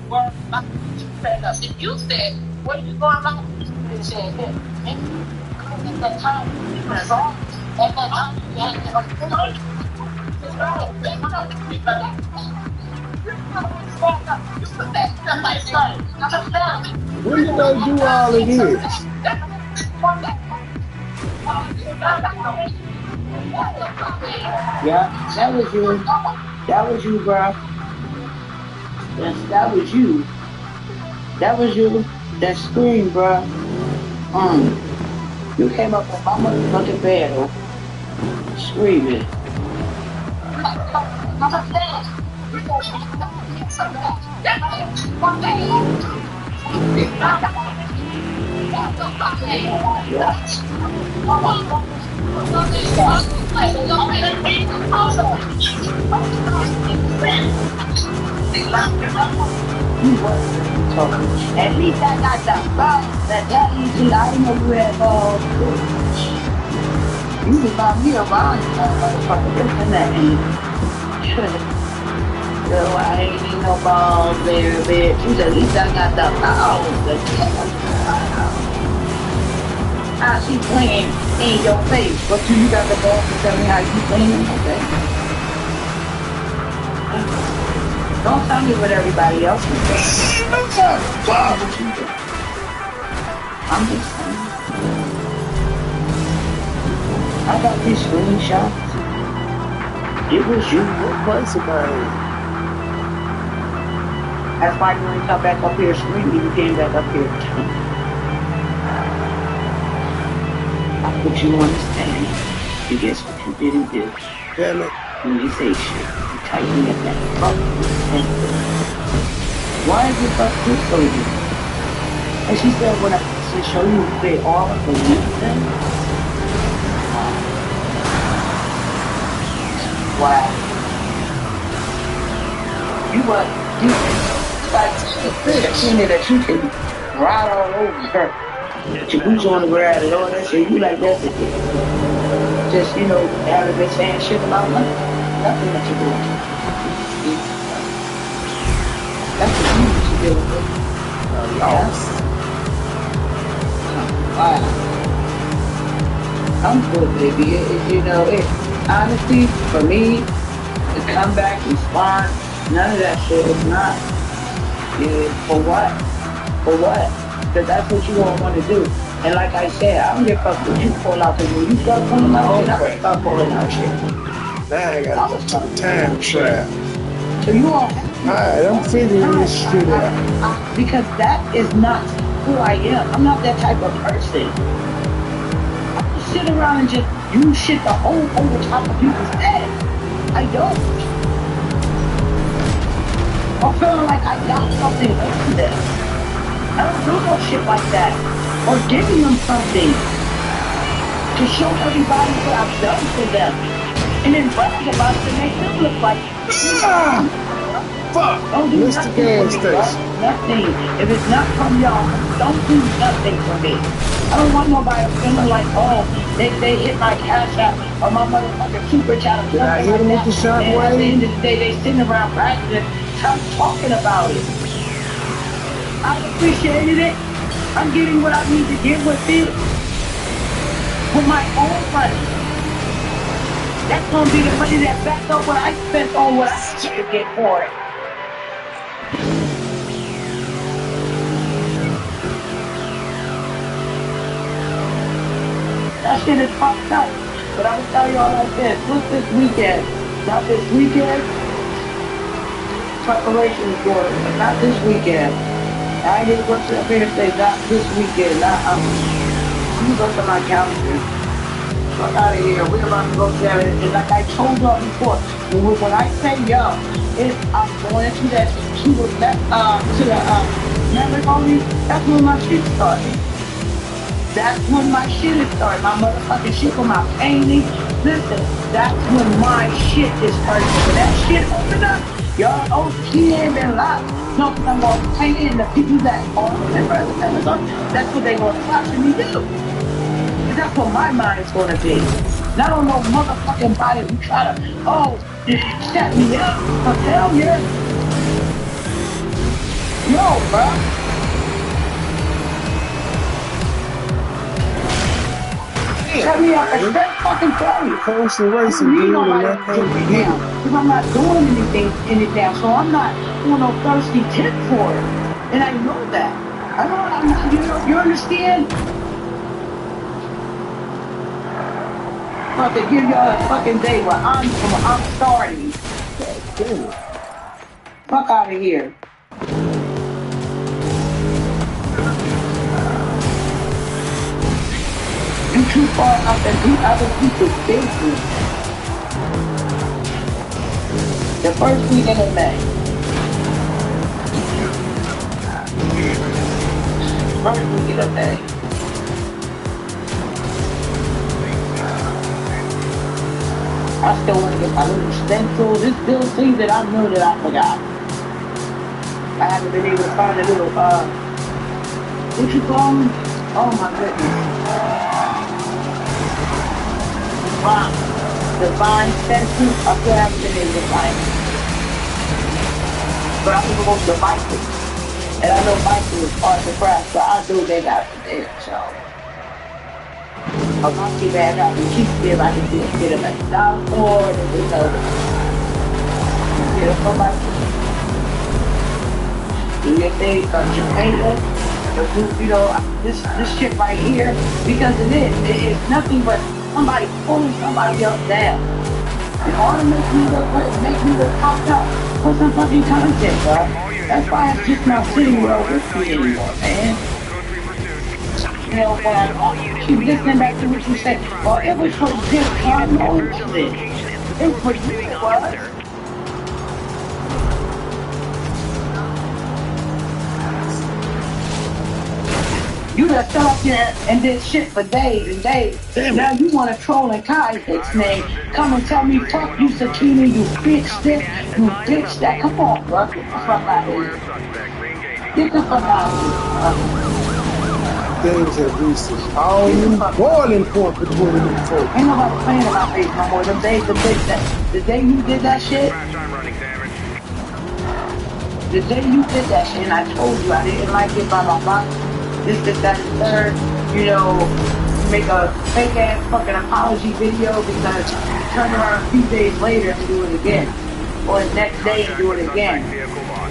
we're about to set up. If you said, what are you going on? You said, at that time, you were wrong. At that time, you had to when did they do all of this? Yeah, that was you. That was you, bro. That was you. That was you. That scream, bro. You came up on my motherfucking bed, screaming. At least I got the balls that easy. I ain't no red balls. You can buy me around, you motherfucker. Listen that ain't. So I ain't need no balls there, bitch. You said, at least I got the balls. Ah, she playing. in your face. But you got the balls to tell me how you feeling, okay? Don't tell me what everybody else is doing. I'm just saying. I got these screenshots. It was you. What price about it? That's why you ain't come back up here screaming. You came back up here. I put you on the stand. And guess what you didn't do? Damn it. When they say shit, you tighten up that fucking thing. Why is it fuck this so good? And she said, when I to show you who they are and believe them. Wow. You what? You like that you can ride all over her. Put your boots on the ground and all that shit. You like that's it. Just, you know, having been saying shit about nothing. Nothing that you're doing. That's what you dealing with. Yes. Wow. I'm good, baby. You know, honestly, for me, to come back, respond, none of that shit is not. For what? For what? Because that's what you don't want to do. And like I said, I don't give a fuck what you pull out, because when you start pulling out shit, I can start pulling out shit. Now I gotta go to the time trap. So you all alright, I'm figuring this shit out. Because that is not who I am. I'm not that type of person. I don't sit around and just use shit to hold over top of people's heads. I don't. I'm feeling like I got something over them. I don't do no shit like that. Or giving them something to show everybody what I've done for them. And then brag about it to make them look like fuck! Don't do Mr. nothing Gas for me, bro. Station. Nothing. If it's not from y'all, don't do nothing for me. I don't want nobody feeling like, oh, they hit my cash app or my motherfucking super chat or something like that. With the shot And at the end of the day, they sitting around bragging, talking about it. I appreciated it. I'm getting what I need to get with it. With my own money. That's gonna be the money that backs up what I spent on what I need to get for it. That shit is fucked up. But I will tell y'all like this. What's this weekend? Not this weekend. Preparation is good, but not this weekend. I ain't going to up here and say not this weekend. Let me go to my calendar. Fuck out of here. We're about to go there. And like I told y'all before, when I say yo, if I'm going to that to the ceremony, that's when my shit started. That's when my shit is starting. My motherfucking shit for my painting. Listen, that's when my shit is starting. When that shit open up, y'all, oh, he ain't been locked. No, because I'm going to paint in the people that are members of Amazon. That's what they going to watching me do. And that's what my mind's going to be. Not on no motherfucking body who try to, oh, set me up. Hell yeah. Yo, bro. Set me up and straight fucking play. Close and racing, dude, and I can't get it. Because I'm not doing anything in it now, so I'm not doing no thirsty tip for it. And I know that. I know I'm not, you understand? I'm about to give y'all a fucking day where I'm starting. Fuck out of here. You too far out and do other people's business. The first weekend of May. First weekend of May. I still want to get my little stencils. There's still things that I know that I forgot. I haven't been able to find a little, what you call them? Oh my goodness. Divine stencils, I still haven't been able to find it. But I'm gonna go to the Michael. And I know Michael is hard to craft, so I know they got it there, so. Oh, my kid bad guy. She feel like it didn't get him a dollar store and it's over. You know, somebody do your thing, Jamaica. You know, this shit right here, because it is nothing but somebody pulling somebody else down. And all to make me look popped up for some fucking content, bro. That's why it's just not sitting well with me anymore, man. You know, when I keep listening back to what you said, well, it was for this time, no, it wasn't. It was for you, it was. You just sat up here and did shit for days and days. Now you want to troll in Kai Hicks' name. Come and tell me, fuck you, Sakina, you bitch this, you bitch that. Come on, bro. Get the fuck out of here. Get the fuck out of here. Things have reached all new boiling point for 2024. Ain't nobody playing about face no more. The day you did that shit, the day you did that shit, and I told you I didn't like it, blah, blah, blah. This, that, and third, you know, make a fake ass fucking apology video because you turn around a few days later and do it again. Or the next day and do it again.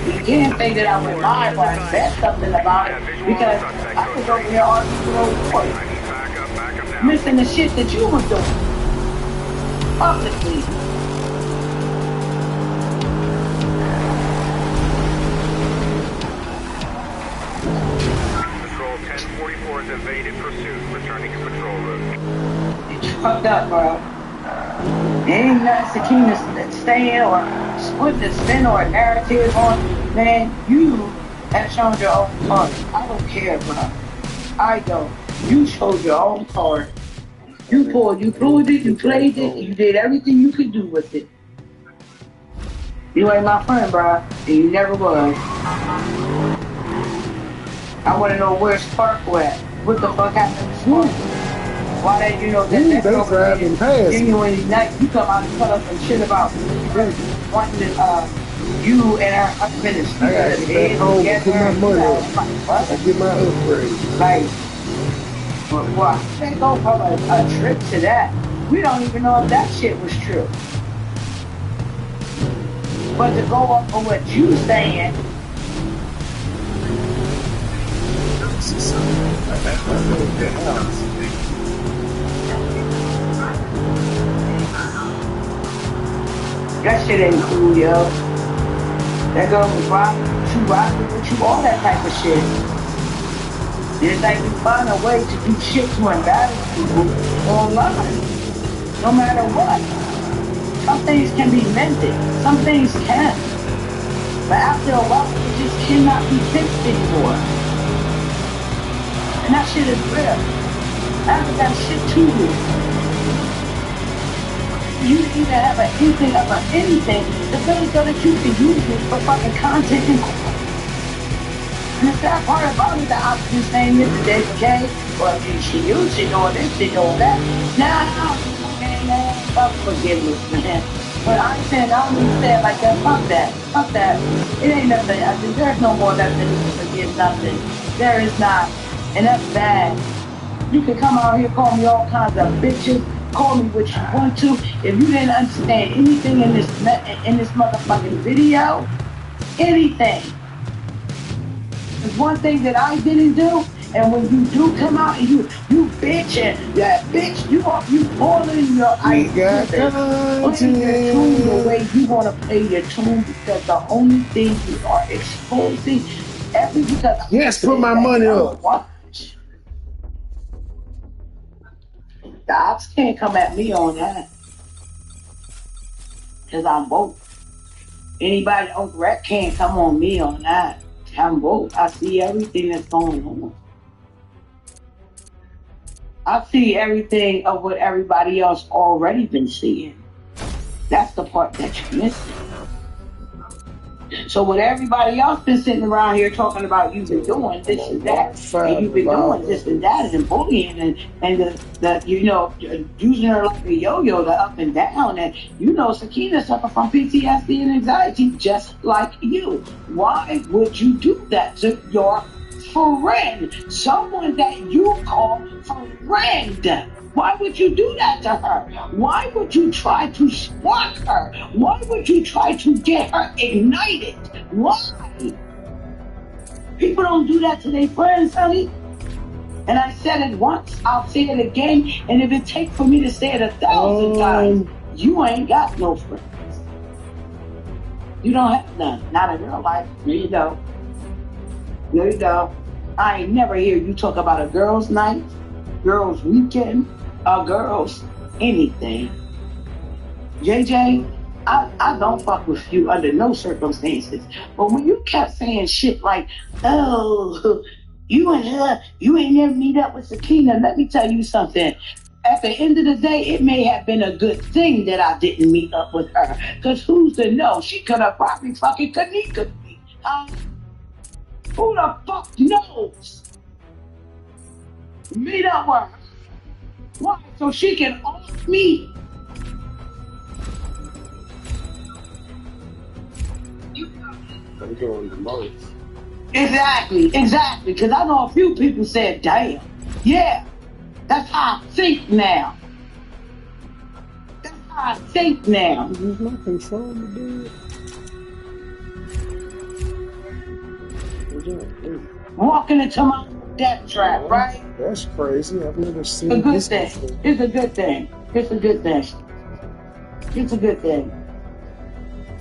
You can't say that I went live or I said something about it because I was over here arguing over missing the shit that you were doing. Publicly. Is evaded pursuit, returning to patrol route. You fucked up, bro. Ain't nothing Sakina staying or putting a spin or a narrative on. Man, you have shown your own part. I don't care, bro. I don't. You showed your own part. You pulled it, you played it, you did everything you could do with it. You ain't my friend, bro, and you never was. I want to know where's Sparkle at. What the fuck happened to school? Why did you know that genuinely nice? You come out and tell us some shit about wanting to, you and her husband is I gotta get back home and put my money up. I get my upgrade. Like, well, I can't go from a trip to that. We don't even know if that shit was true. But to go off of what you saying, that shit ain't cool, yo. That girl was rocking with you, all that type of shit. It's like you find a way to do shit to embarrass people online. No matter what. Some things can be mended. Some things can. But after a while, it just cannot be fixed anymore. And that shit is real. After that shit too real. You didn't even have an inkling about anything. The really so that you can use it for fucking content and the sad part about it, the opposite saying yesterday, okay? Well, she used it or this, she or that. Nah, okay, man, fuck forgiveness, man. But I said, I don't even say it like that. Fuck that. Fuck that. It ain't nothing. I said, there's no more nothing to forgive nothing. There is not. And that's bad. You can come out here, call me all kinds of bitches, call me what you want to. If you didn't understand anything in this motherfucking video, anything. There's one thing that I didn't do, and when you do come out and you bitch and that bitch, you boiling your ideas, playing your tune the way you want to play your tune, because the only thing you are exposing yes, put my money up. Watch. The ops can't come at me on that, because I'm woke. Anybody on rap can't come on me on that. I'm woke. I see everything that's going on. I see everything of what everybody else already been seeing. That's the part that you're missing. So what everybody else been sitting around here talking about, you've been doing this and that, and you've been doing this and that, and bullying, and the you know, using her like a yo-yo, the up and down, and you know, Sakina suffer from PTSD and anxiety just like you. Why would you do that to your friend, someone that you call friend? Why would you do that to her? Why would you try to spark her? Why would you try to get her ignited? Why? People don't do that to their friends, honey. And I said it once, I'll say it again, and if it takes for me to say it 1,000 times, you ain't got no friends. You don't have none. Not in real life. No, you don't. No, you don't. I ain't never hear you talk about a girls' night, girls' weekend, or girls' anything. JJ, I don't fuck with you under no circumstances. But when you kept saying shit like, oh, you and her, you ain't never meet up with Sakina, let me tell you something. At the end of the day, it may have been a good thing that I didn't meet up with her. Because who's to know? She could have probably fucking Kanika me. Who the fuck knows? Meet up with her. Why? So she can off me. I'm doing the most. Exactly. Because I know a few people said, damn, yeah, that's how I think now. There's no control to do it. Walking into my death trap, right? That's crazy. I've never seen a good this thing. before. It's a good thing. It's a good thing. It's a good thing.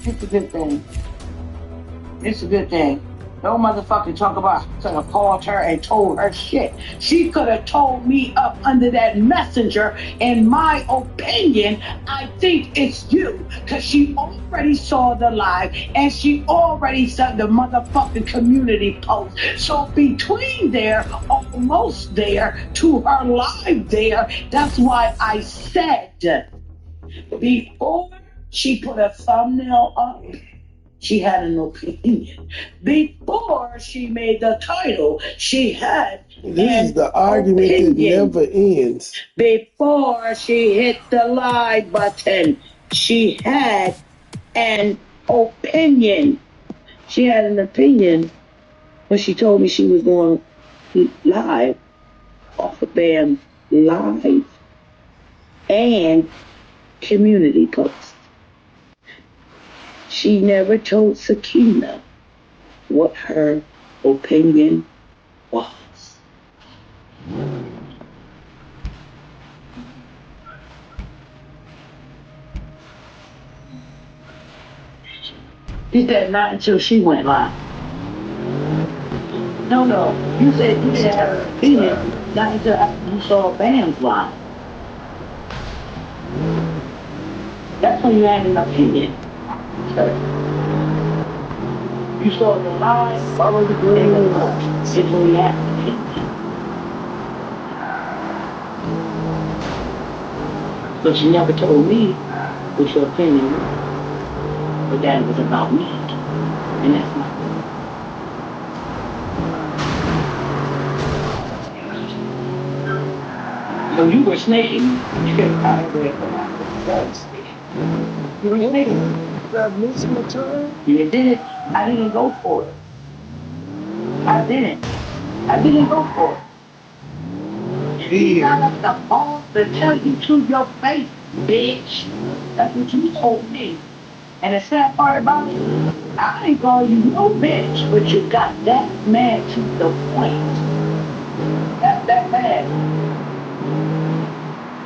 It's a good thing. It's a good thing. No motherfucker talk about could have called her and told her shit. She could have told me up under that messenger. In my opinion, I think it's you. Because she already saw the live and she already saw the motherfucking community post. So between there, almost there, to her live there, that's why I said before she put a thumbnail up, she had an opinion. Before she made the title, she had This is the argument that never ends. Before she hit the live button, she had an opinion. She had an opinion when she told me she was going live off of BAM Live and community post. She never told Sakina what her opinion was. She said not until she went live. No, you said you didn't have an opinion not until after you saw BAM's live. That's when you had an opinion. You saw the live, follow the green is when you had an opinion. But she never told me what your opinion was. But that was about me. And that's not good. So you were snaking me. You were snaking me. Did I miss my turn? You did. I didn't go for it. I didn't go for it. You got up the balls to tell you to your face, bitch. That's what you told me. And the sad part about it, I ain't calling you no bitch, but you got that mad to the point. Got that mad.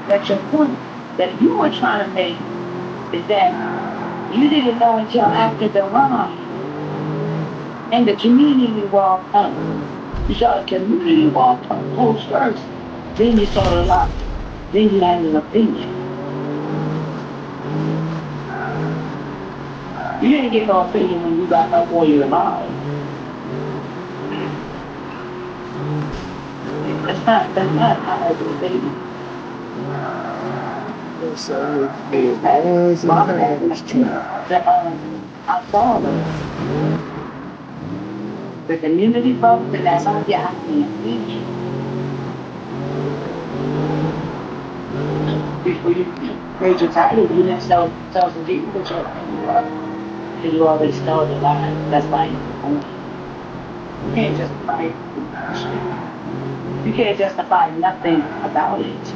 That your point that you were trying to make is that you didn't know until after the run and the community wall up. You saw the community wall post first, then you saw the live, then you had an opinion. You didn't get no opinion when you got up on your live. That's not how I do it, baby. Yes, I would be ones and halves too. I saw them. The community folks, and that's all I can't reach. Before you made your title, you didn't tell some people what your opinion was. Because you already started lying. That's like, you can't justify it. You can't justify nothing about it.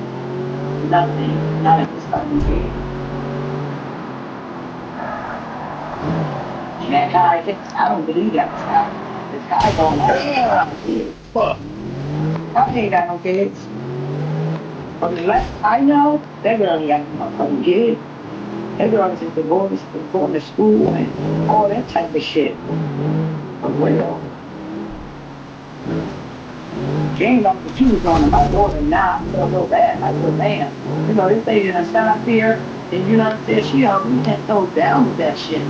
Nothing. Not at this fucking game. And that guy, I don't believe that was happening. This guy don't have kids. Fuck. I ain't got no kids. From the last I know, that girl ain't got no fucking kids. That girl is divorced, going to school, and all that type of shit. But well, Jane don't what she was doing to my daughter now. I feel so bad. I feel man. You know, this lady done sat up here, and you know what I'm saying? She helped me and throw down with that shit.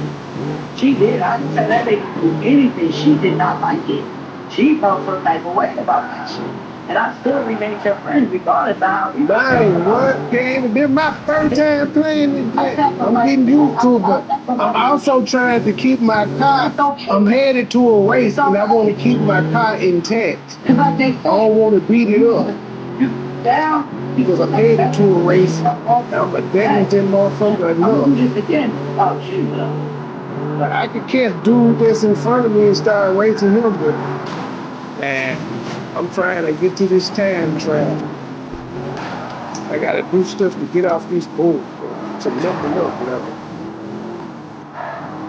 She did. I didn't tell that lady to do anything. She did not like it. She felt some type of way about that shit. And I still remain her friend regardless of how we Man, what game? This my first time playing this game. I'm getting used to it, but I'm also trying to keep my car. I'm headed to a race, and I want to keep my car intact. I don't want to beat it up. Because I'm headed to a race. I'm a negligent motherfucker enough. But I could catch dude that's in front of me and start racing him, but man, I'm trying to get to this time trial. I gotta do stuff to get off these boards, to level up, level.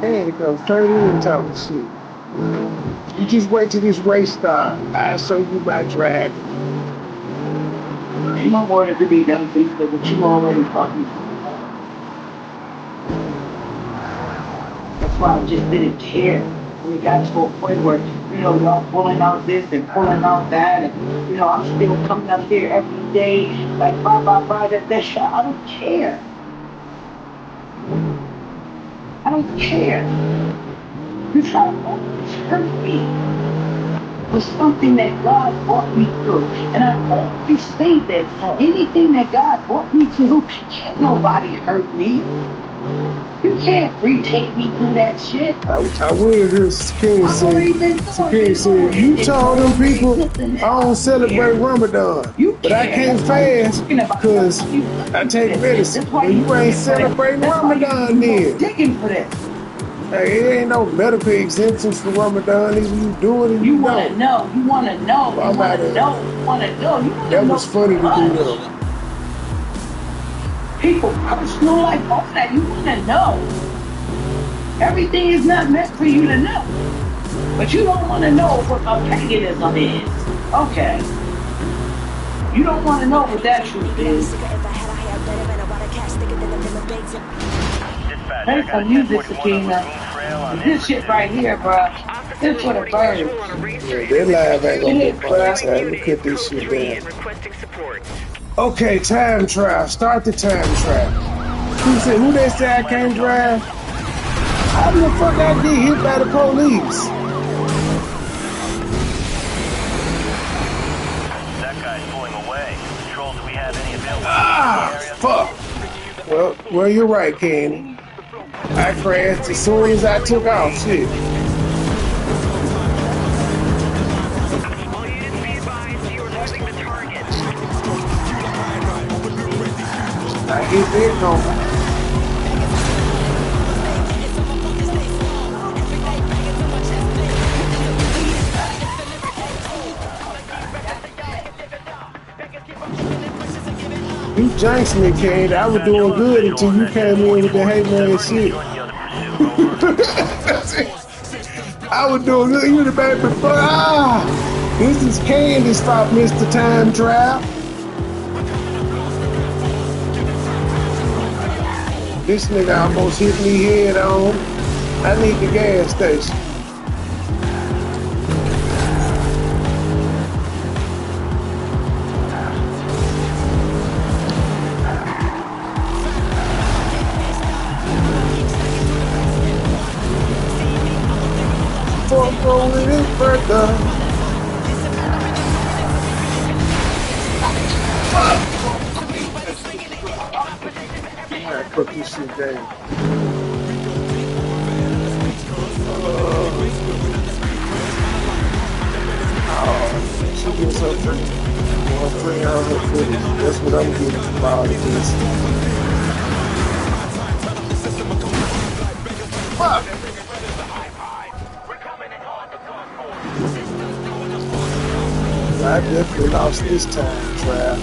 And it comes 30 and talking shit. You just wait till this race starts. I'll show you my drag. You don't want it to be done for you, but you already fucking. That's why I just didn't care. We got to a point where, you know, y'all pulling out this and pulling out that, and, you know, I'm still coming up here every day, like, blah, that shit. I don't care. I don't care. You try to always hurt me with something that God brought me through. And I always say that anything that God brought me through, can't nobody hurt me. You can't retake me through that shit. I will hear Sakina said, you told them people I don't celebrate Ramadan, but I can't fast because I take medicine. Well, you ain't celebrating Ramadan then. Digging for this. Hey, it ain't no medical exemptions for Ramadan. Either you do it or you wanna don't. know. You wanna know. Well, you wanna know. You wanna know. You wanna that know was funny to do though. People, personal life, all that. You wanna know. Everything is not meant for you to know. But you don't want to know what a paganism is. Okay. You don't want to know what that truth is. There's some music, Sakina. This shit right here, bro. This for the birds. Yeah, they live ain't gonna get monetized. Look at this shit there. Okay, time trial. Start the time trial. Who they say I can't drive? How the fuck I get hit by the police? That guy's pulling away. Patrol, do we have any available? Fuck. Well, you're right, Candy. I crashed as soon as I took off. Shit. I hit that number. You jinxed me, Kane. I was doing good until you came in with the hey man shit. I was doing good. You the baby before. This is Candy's fault, Mr. Time Trial. This nigga almost hit me head on. I need the gas station. Before I'm going any further. I gotta put this shit down. She gets her free. Well, free on her footage. That's what I'm getting from all of this. Fuck! I definitely lost this time, Trav.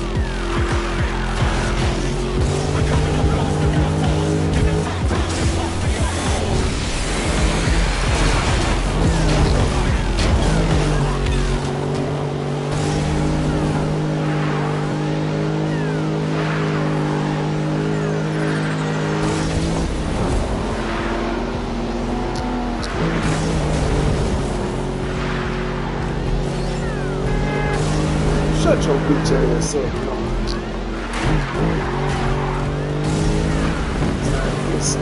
Shut your bitch ass up, man. What's up?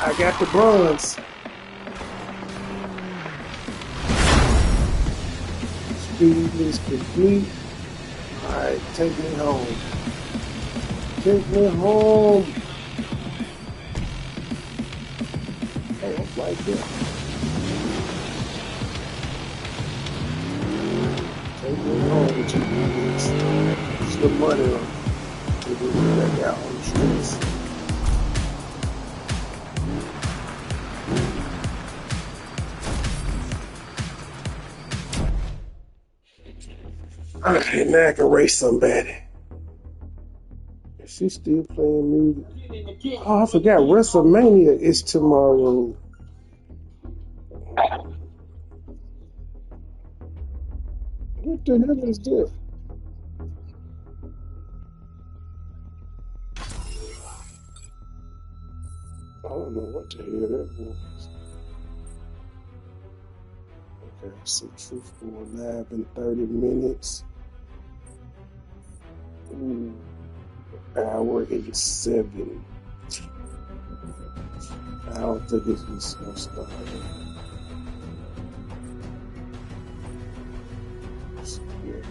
I got the bronze. Speed is complete. Alright, take me home. Take me home. Hey, I'm like that. Take me home with your kids. It's the money that got on the streets. Alright, now I can race somebody. Is she still playing music? Oh, I forgot WrestleMania is tomorrow. What the hell is this? I don't know what the hell that was. Okay, so Truth going live in 30 minutes. Ooh, hour 87. I don't think it's just gonna start. Yeah.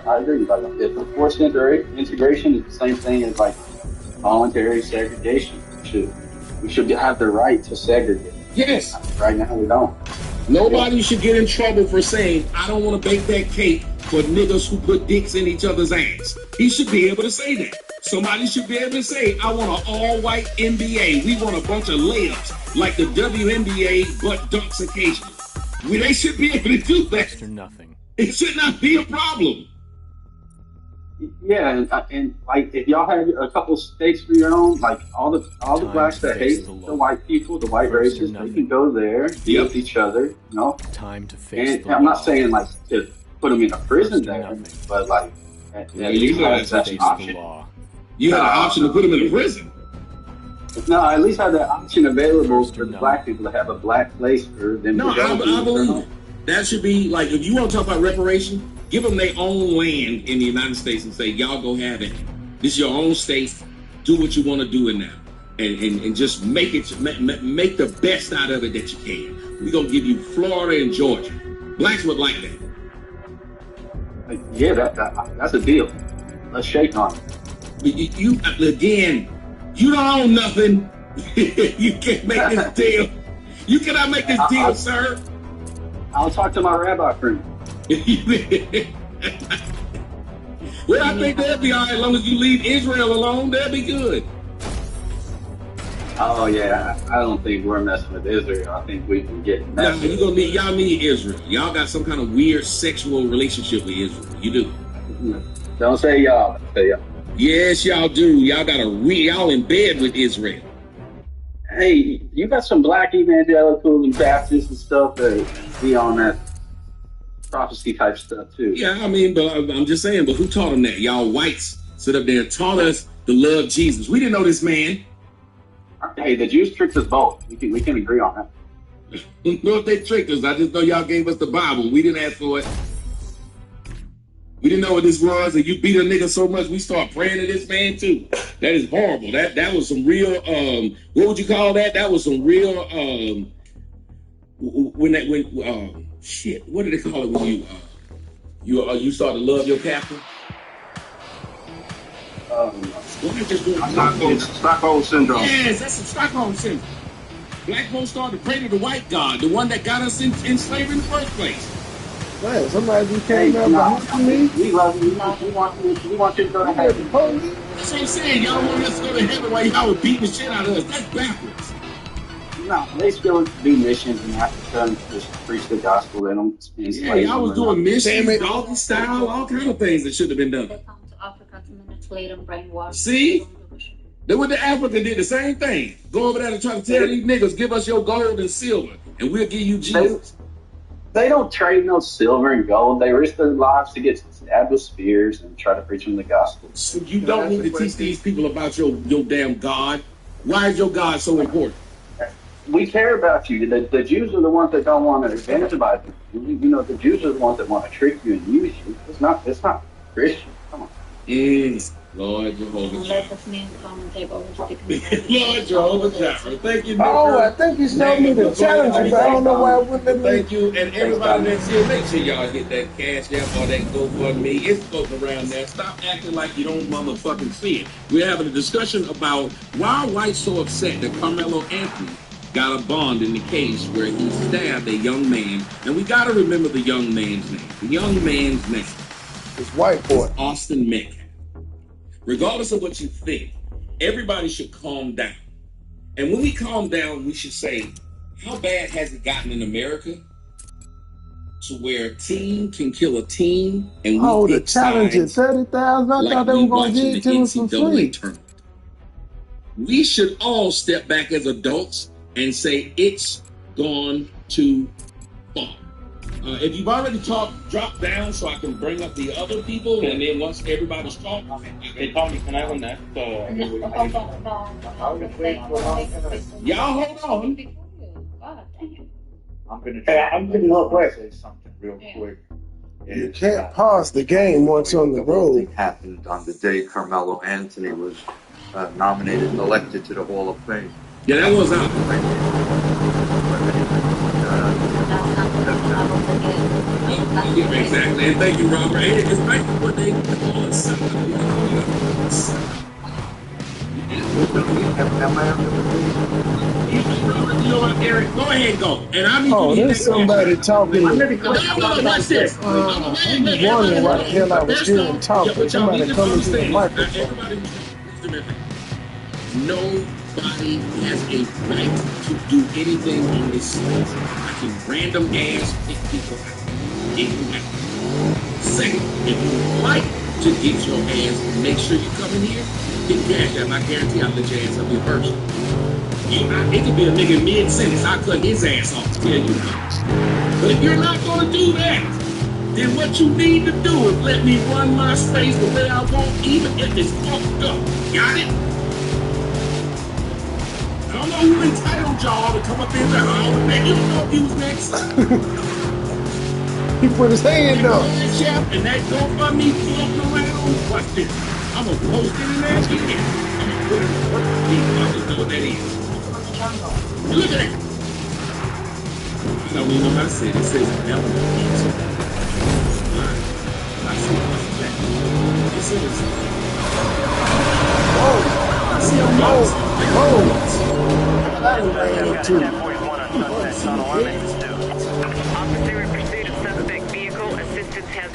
I agree. Like, if the forced integration is the same thing as like voluntary segregation, we should have the right to segregate. Yes. Right now we don't. Nobody should get in trouble for saying, I don't want to bake that cake for niggas who put dicks in each other's ass. He should be able to say that. Somebody should be able to say, I want an all-white NBA. We want a bunch of layups like the WNBA, but dunks occasionally. They should be able to do that. Nothing. It should not be a problem. Yeah, and like if y'all had a couple states for your own, like all the blacks that hate the white people, the white races, they can go there, deal with each other, you know. Time to face and I'm not saying like to put them in a prison there, but like at least have that option. You had an option to put them in a prison. No, at least have that option available for the black people to have a black place for them to go. I believe it. That should be like, if you want to talk about reparation, give them their own land in the United States and say, y'all go have it. This is your own state. Do what you want to do in now. And just make make the best out of it that you can. We're going to give you Florida and Georgia. Blacks would like that. Yeah, that's a deal. Let's shake on it. But you don't own nothing. You can't make this deal. You cannot make this deal, sir. I'll talk to my rabbi friend. Well, I think they'll be all right as long as you leave Israel alone. They'll be good. Oh yeah, I don't think we're messing with Israel. I think we can get. No, y'all need Israel. Y'all got some kind of weird sexual relationship with Israel. You do. Don't say y'all. Say y'all. Yes, y'all do. Y'all y'all in bed with Israel. Hey, you got some black evangelicals and Baptists and stuff that be on that prophecy type stuff too. Yeah, I mean, but I'm just saying, but who taught them that? Y'all whites sit up there and taught us to love Jesus. We didn't know this man. Hey, the Jews tricked us both. We can agree on that. I don't know if they tricked us. I just know y'all gave us the Bible. We didn't ask for it. We didn't know what this was, and you beat a nigga so much we start praying to this man too. That is horrible. That was some real what would you call that? That was some real shit. What do they call it when you start to love your captain? Stockholm syndrome. Yes, that's some Stockholm syndrome. Black folks started to pray to the white God, the one that got us in slavery in the first place. Man, somebody just came out behind me. We love you. We want you to go to heaven. That's what I'm saying. Y'all want us to go to heaven while y'all were beating the shit out of us. That's backwards. No, they still do missions in Africa and just preach the gospel. They don't spend slaves. Yeah, y'all was doing missions, doggy style, all kind of things that should have been done. They come to Africa 2 minutes later and brainwash. See? They went to Africa and did the same thing. Go over there and try to tell these niggas, give us your gold and silver, and we'll give you Jesus. They don't trade no silver and gold. They risk their lives to get stabbed with spears and try to preach them the gospel. So you don't need to teach these people about your damn God. Why is your God so important? We care about you. The Jews are the ones that don't want to evangelize you. You know, the Jews are the ones that want to trick you and use you. It's not Christian. Come on. Lord Jehovah. Let this man come and take over the Lord Jehovah Jireh. Thank you. Oh, I think you showed me the challenge, but I don't know why I wouldn't let me. Thank you, and everybody that's here, make sure y'all hit that Cash App or that GoFundMe. It's floating around there. Stop acting like you don't motherfucking see it. We're having a discussion about why are whites so upset that Carmelo Anthony got a bond in the case where he stabbed a young man, and we got to remember the young man's name. The young man's name is white boy Austin Metcalf. Regardless of what you think, everybody should calm down. And when we calm down, we should say, how bad has it gotten in America to where a team can kill a team and we the challenge is 30,000. I thought they were going to give it to us for free. We should all step back as adults and say it's gone too far. If you've already talked, drop down so I can bring up the other people, and then once everybody's talked, they told me, can I run that? Y'all hold on. I'm going to say something real quick. You can't pause the game once on the road. Happened on the day Carmelo Anthony was nominated and elected to the Hall of Fame. Yeah, that was out. Exactly, and thank you, Robert. And it's like what they call it. You know what, Eric? Go ahead and go. And I'm there's somebody talking. Watch this. I'm wondering why the hell I was hearing talking. Somebody coming to the microphone. Nobody has a right to do anything on this stage. I can random ass pick people out. Second, if you would like to get your ass, make sure you come in here, get Cash App. I guarantee I'll let your ass up here first. It could be a nigga mid-sentence. I'll cut his ass off to tell you how. But if you're not going to do that, then what you need to do is let me run my space the way I want, even if it's fucked up. Got it? I don't know who entitled y'all to come up in there. You don't know if he was next. He put his hand up. And that GoFundMe floating around. Watch this. I'm going to post it in there again. I'm going to put it in the first people. I just know what that is. Look at that. I don't even know how to say it. It says element. I see what's that. It says. I see a mouse. I ran into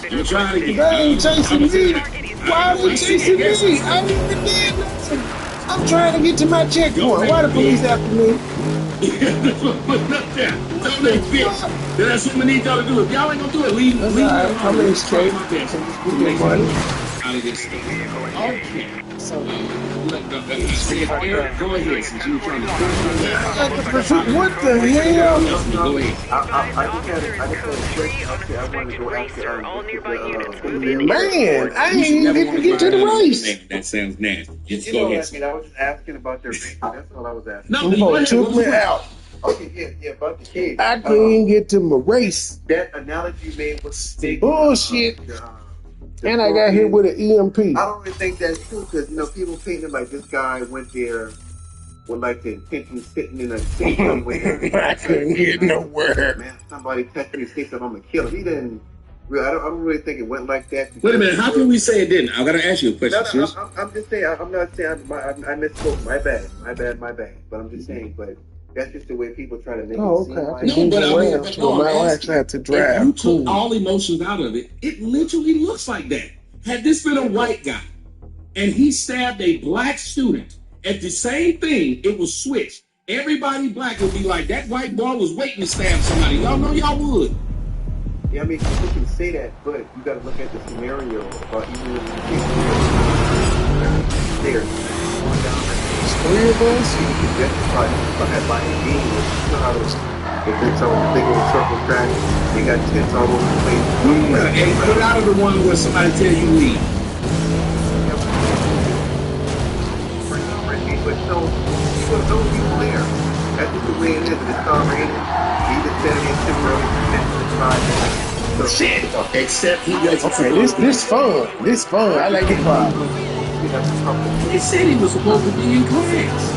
You're trying to get. They ain't chasing me. Why are they chasing me? I ain't even did nothing. I'm trying to get to my checkpoint. Why the police after me? That's what we need y'all to do. If y'all ain't gonna do it, leave. I'm in straight. Get money out of this thing. Okay. So, go ahead, since you were trying to push me. What the hell? Go ahead. I wanted to go after man, I ain't even get to get to the race. That sounds nasty. Just you go know ahead. I was just asking about their race. That's all I was asking. No, took me out. Okay, yeah, about the kids. I couldn't get to my race. That analogy you made was big. Bullshit. And I got hit with an EMP. I don't really think that's true because, people paint it like this guy went there with like the intention of sitting in a safe somewhere. I couldn't get nowhere. Man, somebody touched me and said I'm going to kill him. He didn't. I don't really think it went like that. Wait a minute. How can we say it didn't? I got to ask you a question. No, I'm just saying. I'm not saying I misspoke. My bad. But I'm just saying. But that's just the way people try to make it seem like. No, but I actually had to drive. If you took all emotions out of it, it literally looks like that. Had this been a white guy and he stabbed a black student at the same thing, it was switched. Everybody black would be like, that white boy was waiting to stab somebody. Y'all know y'all would. Yeah, I mean, people can say that, but you got to look at the scenario about even if you there. Three of us? If it's on the big old circle track, they got tents all over the place. Yeah, and get out of the one where somebody tell you leave. But no, those people there. That's just the way it is. It's already either Saturday and temporary. Shit. Except he doesn't. Okay, this fun. This fun. I like the crowd. He said he was supposed to be in class.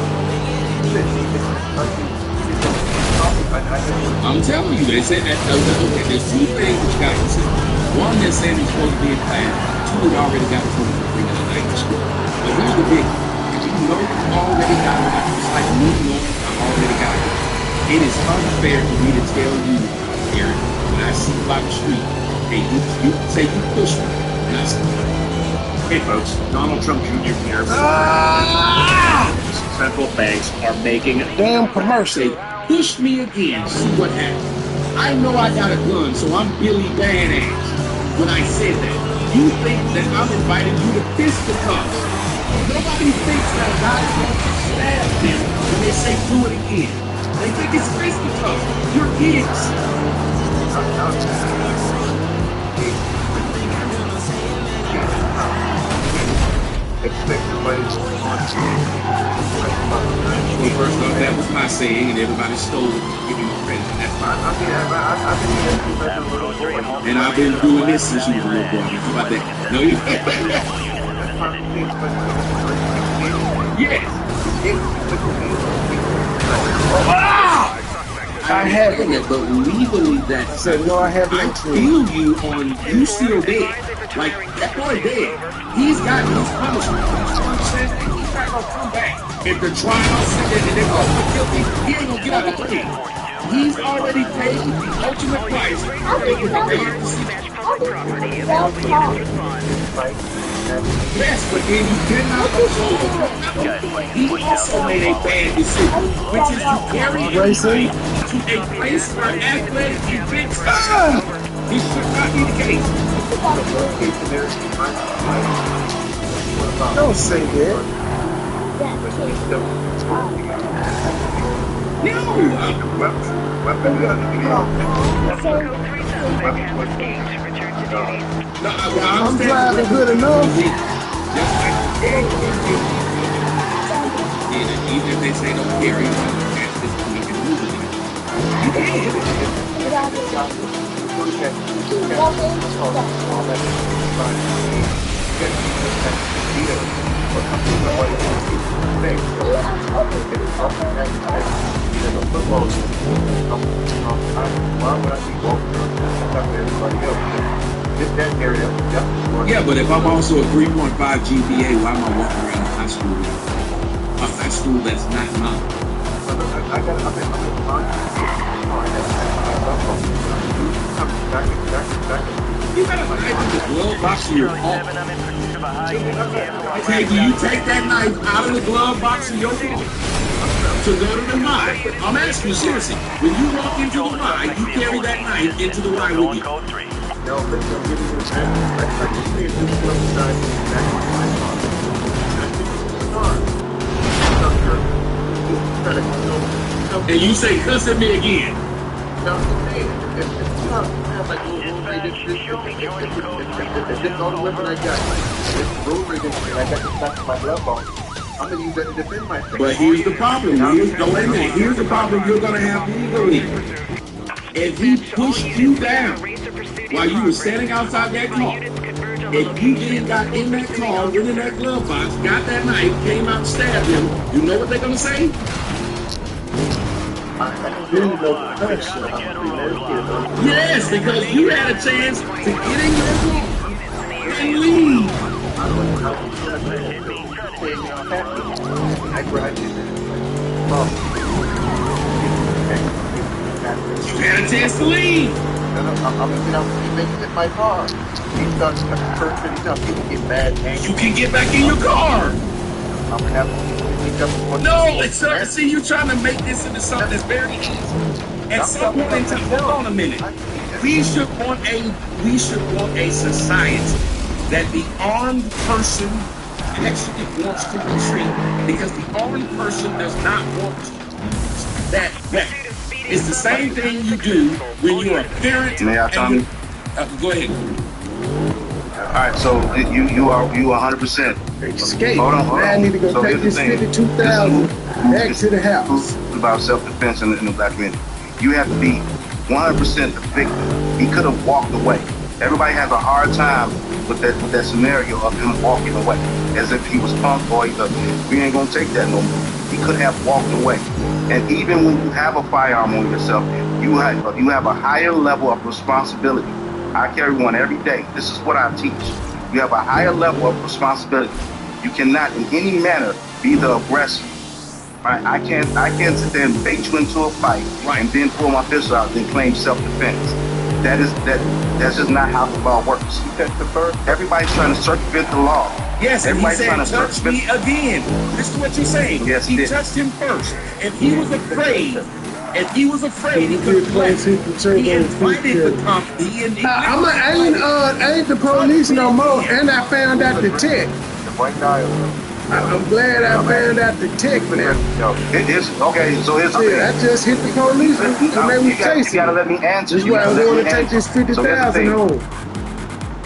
I'm telling you, they said that. Okay, there's two things that you got to consider. One, they're saying he's supposed to be in class. Two, they already got the phone to bring in the language school. But here's the big one. If you know you already got it, it's like me knowing I already got it. It is unfair for me to tell you, Aaron, when I see you by the street, hey, you say you push me, and I say, Hey folks, Donald Trump Jr. here. Central banks are making damn commercial. Push me again, see what happens. I know I got a gun, so I'm Billy Badass. When I said that, you think that I'm inviting you to fisticuffs. Nobody thinks that a guy wants to stab them when they say do it again. They think it's fisticuffs. You're kids. Well, first off, that was my saying, and everybody stole it and giving me credit. That's fine. And I've been doing this since you was a little boy. How about that? No, you yes. Wow! I haven't yet, but we believe that. I said, no, I haven't. I feel you on you still dead. Like, that boy dead. He's got his punishment. He's not going to come back. If the trial said that they're going to kill him, he ain't going to get out of the thing. He's already paid the ultimate price. Yes, but then you cannot control. He also made a bad decision, which is you carry him to a place where athletic events are. This should not be the case. Don't say that. I'm driving good enough. Even if they say don't carry him, at this point, you can move it. You yeah, but if I'm also a 3.5 GPA, why am I walking around high school? A high school that's not mine. You got a knife in the glove box of your car. Okay, do you take that knife out of the glove box of your car to go to the mine? I'm asking you seriously. When you walk into the mine, you carry that knife into the mine with you. And you say, cuss at me again. This all the weapon I got. This rotary I got to stuff my glove on. I'm gonna use that to defend myself. But here's the problem. Wait a minute. Here's the problem you're gonna have legally. If he pushed you down while you were standing outside that car, if you then got in that car, went in that glove box, got that knife, came out, stabbed him, you know what they're gonna say? Yes, because you had a chance to get in your car and leave. You had a chance to leave. My car. You can get back in your car. No, it's see, you're trying to make this into something that's very easy. At some point in time, hold on a minute. We should want a society that the armed person actually wants to retreat because the armed person does not want to use that weapon. It's the same thing you do when you're a parent. May I, Tommy? Go ahead. All right, so you are 100%. Escape. Hold on. Now I need to go So take here's this the thing. 52,000 back to the house. About self-defense in the black community. You have to be 100% the victim. He could have walked away. Everybody has a hard time with that scenario of him walking away, as if he was punked or we ain't gonna take that no more. He could have walked away. And even when you have a firearm on yourself, you have a higher level of responsibility. I carry one every day. This is what I teach. You have a higher level of responsibility. You cannot in any manner be the aggressor. Right? I can't sit there and bait you into a fight and then pull my pistol out and claim self-defense. That's just not how the law works. Everybody's trying to circumvent the law. Yes, and he said, touch me again. This is what you're saying. Yes, he touched him first. If he was afraid, he could have played. He invited the company. I ain't the police no more, and I found out the tech. I'm glad I found out the tech now. Okay, so here's the thing. I just hit the police when they was chasing. You gotta let me answer. That's why I want to take this 50,000 home.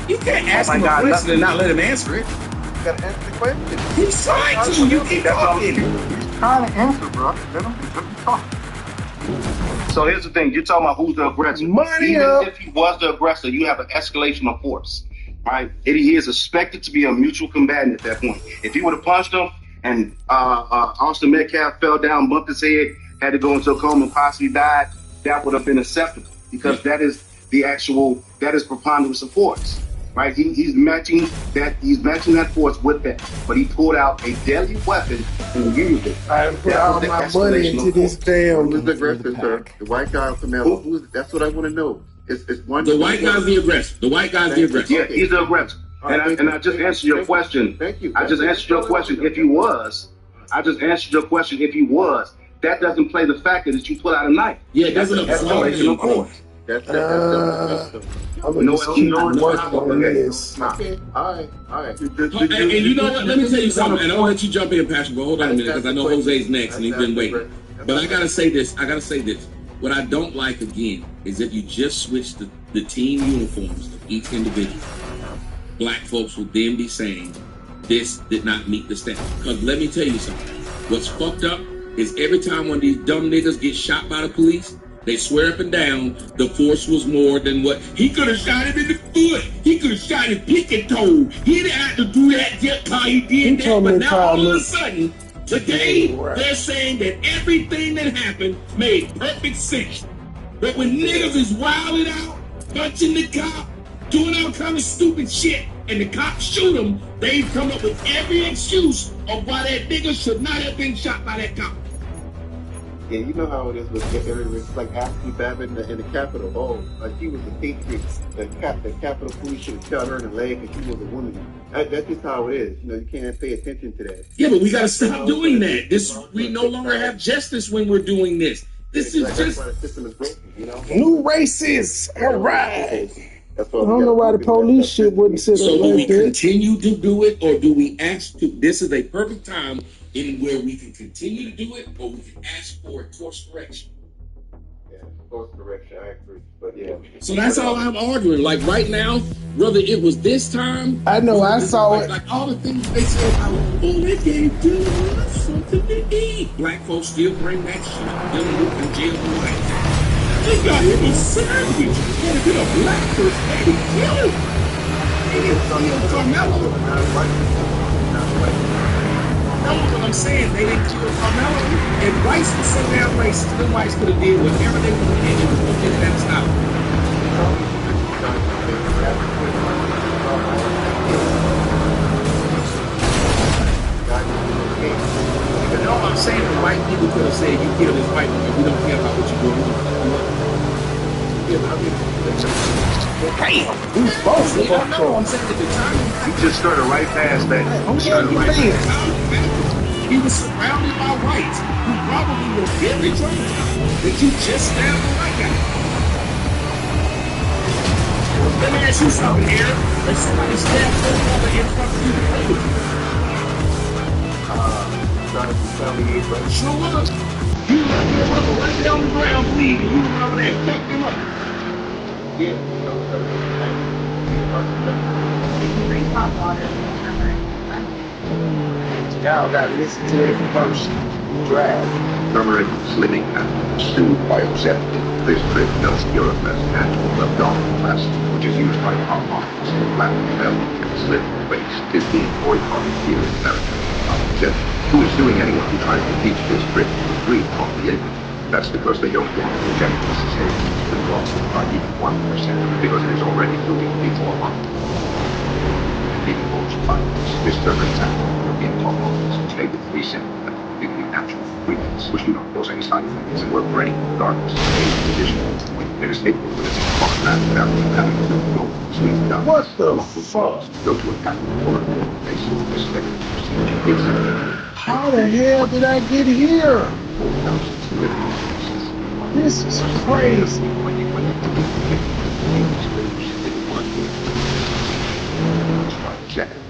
You can't ask him a question and not let him answer it. You gotta answer the question. He's trying to. You keep talking. He's trying to answer, bro. Let him talk. So here's the thing. You're talking about who's the aggressor. Even if he was the aggressor, you have an escalation of force. Right? He is expected to be a mutual combatant at that point. If he would have punched him and Austin Metcalf fell down, bumped his head, had to go into a coma and possibly died, that would have been acceptable because that is preponderance of force. Right? He's matching that force with that. But he pulled out a deadly weapon and used it. I put all my money into this damn. Who's the aggressor, sir? The white guy from Mello. That's what I want to know. It's one. The white guy's the aggressor. The white guy's the aggressor. Yeah, he's the aggressor. And I just answered your question. Thank you. I just answered your question. If he was, that doesn't play the factor that you pull out a knife. Yeah, it doesn't apply to force. That's I'm gonna just keep working on this. Okay. All right. And you know what? Let me tell you something. And I'll let you jump in, Pastor. But hold on a minute, because I know Jose's next, and he's been waiting. But I gotta say this. What I don't like, again, is if you just switch the team uniforms of each individual, black folks will then be saying, this did not meet the standard. Because let me tell you something. What's fucked up is every time one of these dumb niggas get shot by the police, they swear up and down the force was more than what. He could have shot him in the foot. He could have shot him picket toe. He didn't have to do that just because he did that. But now all of a sudden, today, they're saying that everything that happened made perfect sense. But when niggas is wilding out, punching the cop, doing all kind of stupid shit, and the cops shoot them, they've come up with every excuse of why that nigga should not have been shot by that cop. Yeah, you know how it is with it's like Ashley Babbitt in the Capitol. Oh, like she was a patriot. The Capitol Police should have shot her in the leg because she was a woman. That's just how it is. You know, you can't pay attention to that. Yeah, but we gotta stop doing that. We no longer have justice when we're doing this. This is just the system is broken, you know. New races. All right. I don't know why the police shit wouldn't sit so up do we like that. continue to do it, or do we ask to? This is a perfect time in where we can continue to do it, or we can ask for a course correction. Yeah, course correction, I agree. But yeah. So that's all I'm arguing. Like right now, whether it was this time, I know I saw it. Like all the things they said, they gave do us something to eat. Black folks still bring that shit up. Dealing with in jail tonight. They got him a sandwich. And if you're a black person, they would kill him. They didn't kill Carmelo. That's what I'm saying. They didn't kill Carmelo. If whites were so damn racist, the whites could have did whatever they would have did. It was going to get that stop. You know what I'm saying? The white people could have said, you killed this white man. We don't care about what you're doing. Hey, who's both? I know. I'm saying at the time. He just started right past that. He was surrounded by whites who probably were very traumatized that you just stabbed the white guy. Let me ask you something here. If somebody stabbed your brother in front of you, family ain't right. Sure was. He left me a brother right there on the ground bleeding. He went over there and picked him up. Yeah, you know, Y'all gotta listen to it first. Drive. Turmeric, slimming, and stew bioceptic. This trip does Europe as natural abdominal which is used by hormones to flatten the belly and slim the waist. Is being boycotted here in America. Who is suing anyone who tries to teach this trip for free on the internet? That's because they don't want to reject the sustainable to drop by even 1% because it is already doing before money. Leading most violence. This turmeric European hormones, which make it 3 cents, completely natural ingredients, which do not cause any side effects and work for any regardless of age, condition, when it is capable with its phosphate therapy having to go sweet down. What the fuck? Go to a patent or a basic respective procedure. It's how the hell did I get here? This is crazy.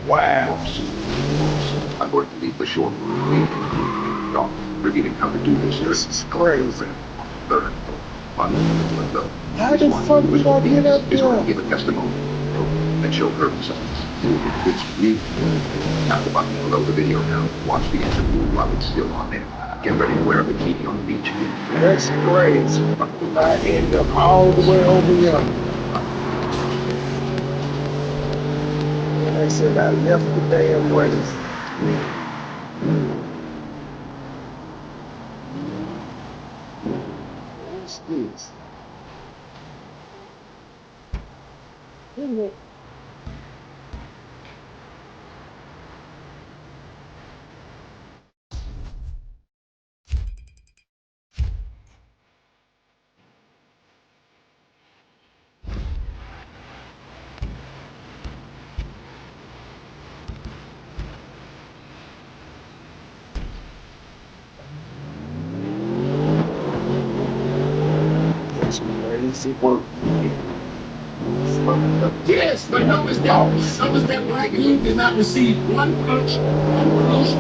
Wow. I'm going to leave the shore. Revealing how to do this. This is crazy. Learn. How the fuck did I get up Is going to there? give a testimony and show her results. It's really at the button below the video now. Watch the interview while it's still on there. Get ready to wear a bikini on the beach. That's crazy. I end up all the way over here. And I said I left the damn race. What's this? Isn't it? That's crazy work. Yes, but notice that black dude did not receive one punch, one push,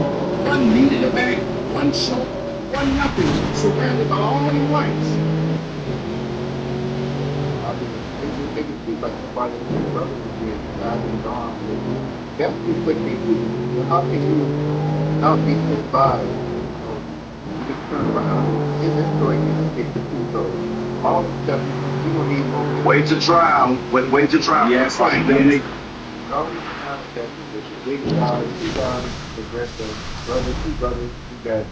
one knee to the back, one choke, one nothing. Surrounded by all the whites. I mean, they can see like the fight of the brothers again, guys in the arm. That's too quick. How can you not be so five? You just turn around. In this story, you just get the two. So all the stuff you don't need no. Wait to trial. Wait to trial. Yes, I did. No, you have that position. Big guys, two guys, aggressive, brothers, two brothers. You got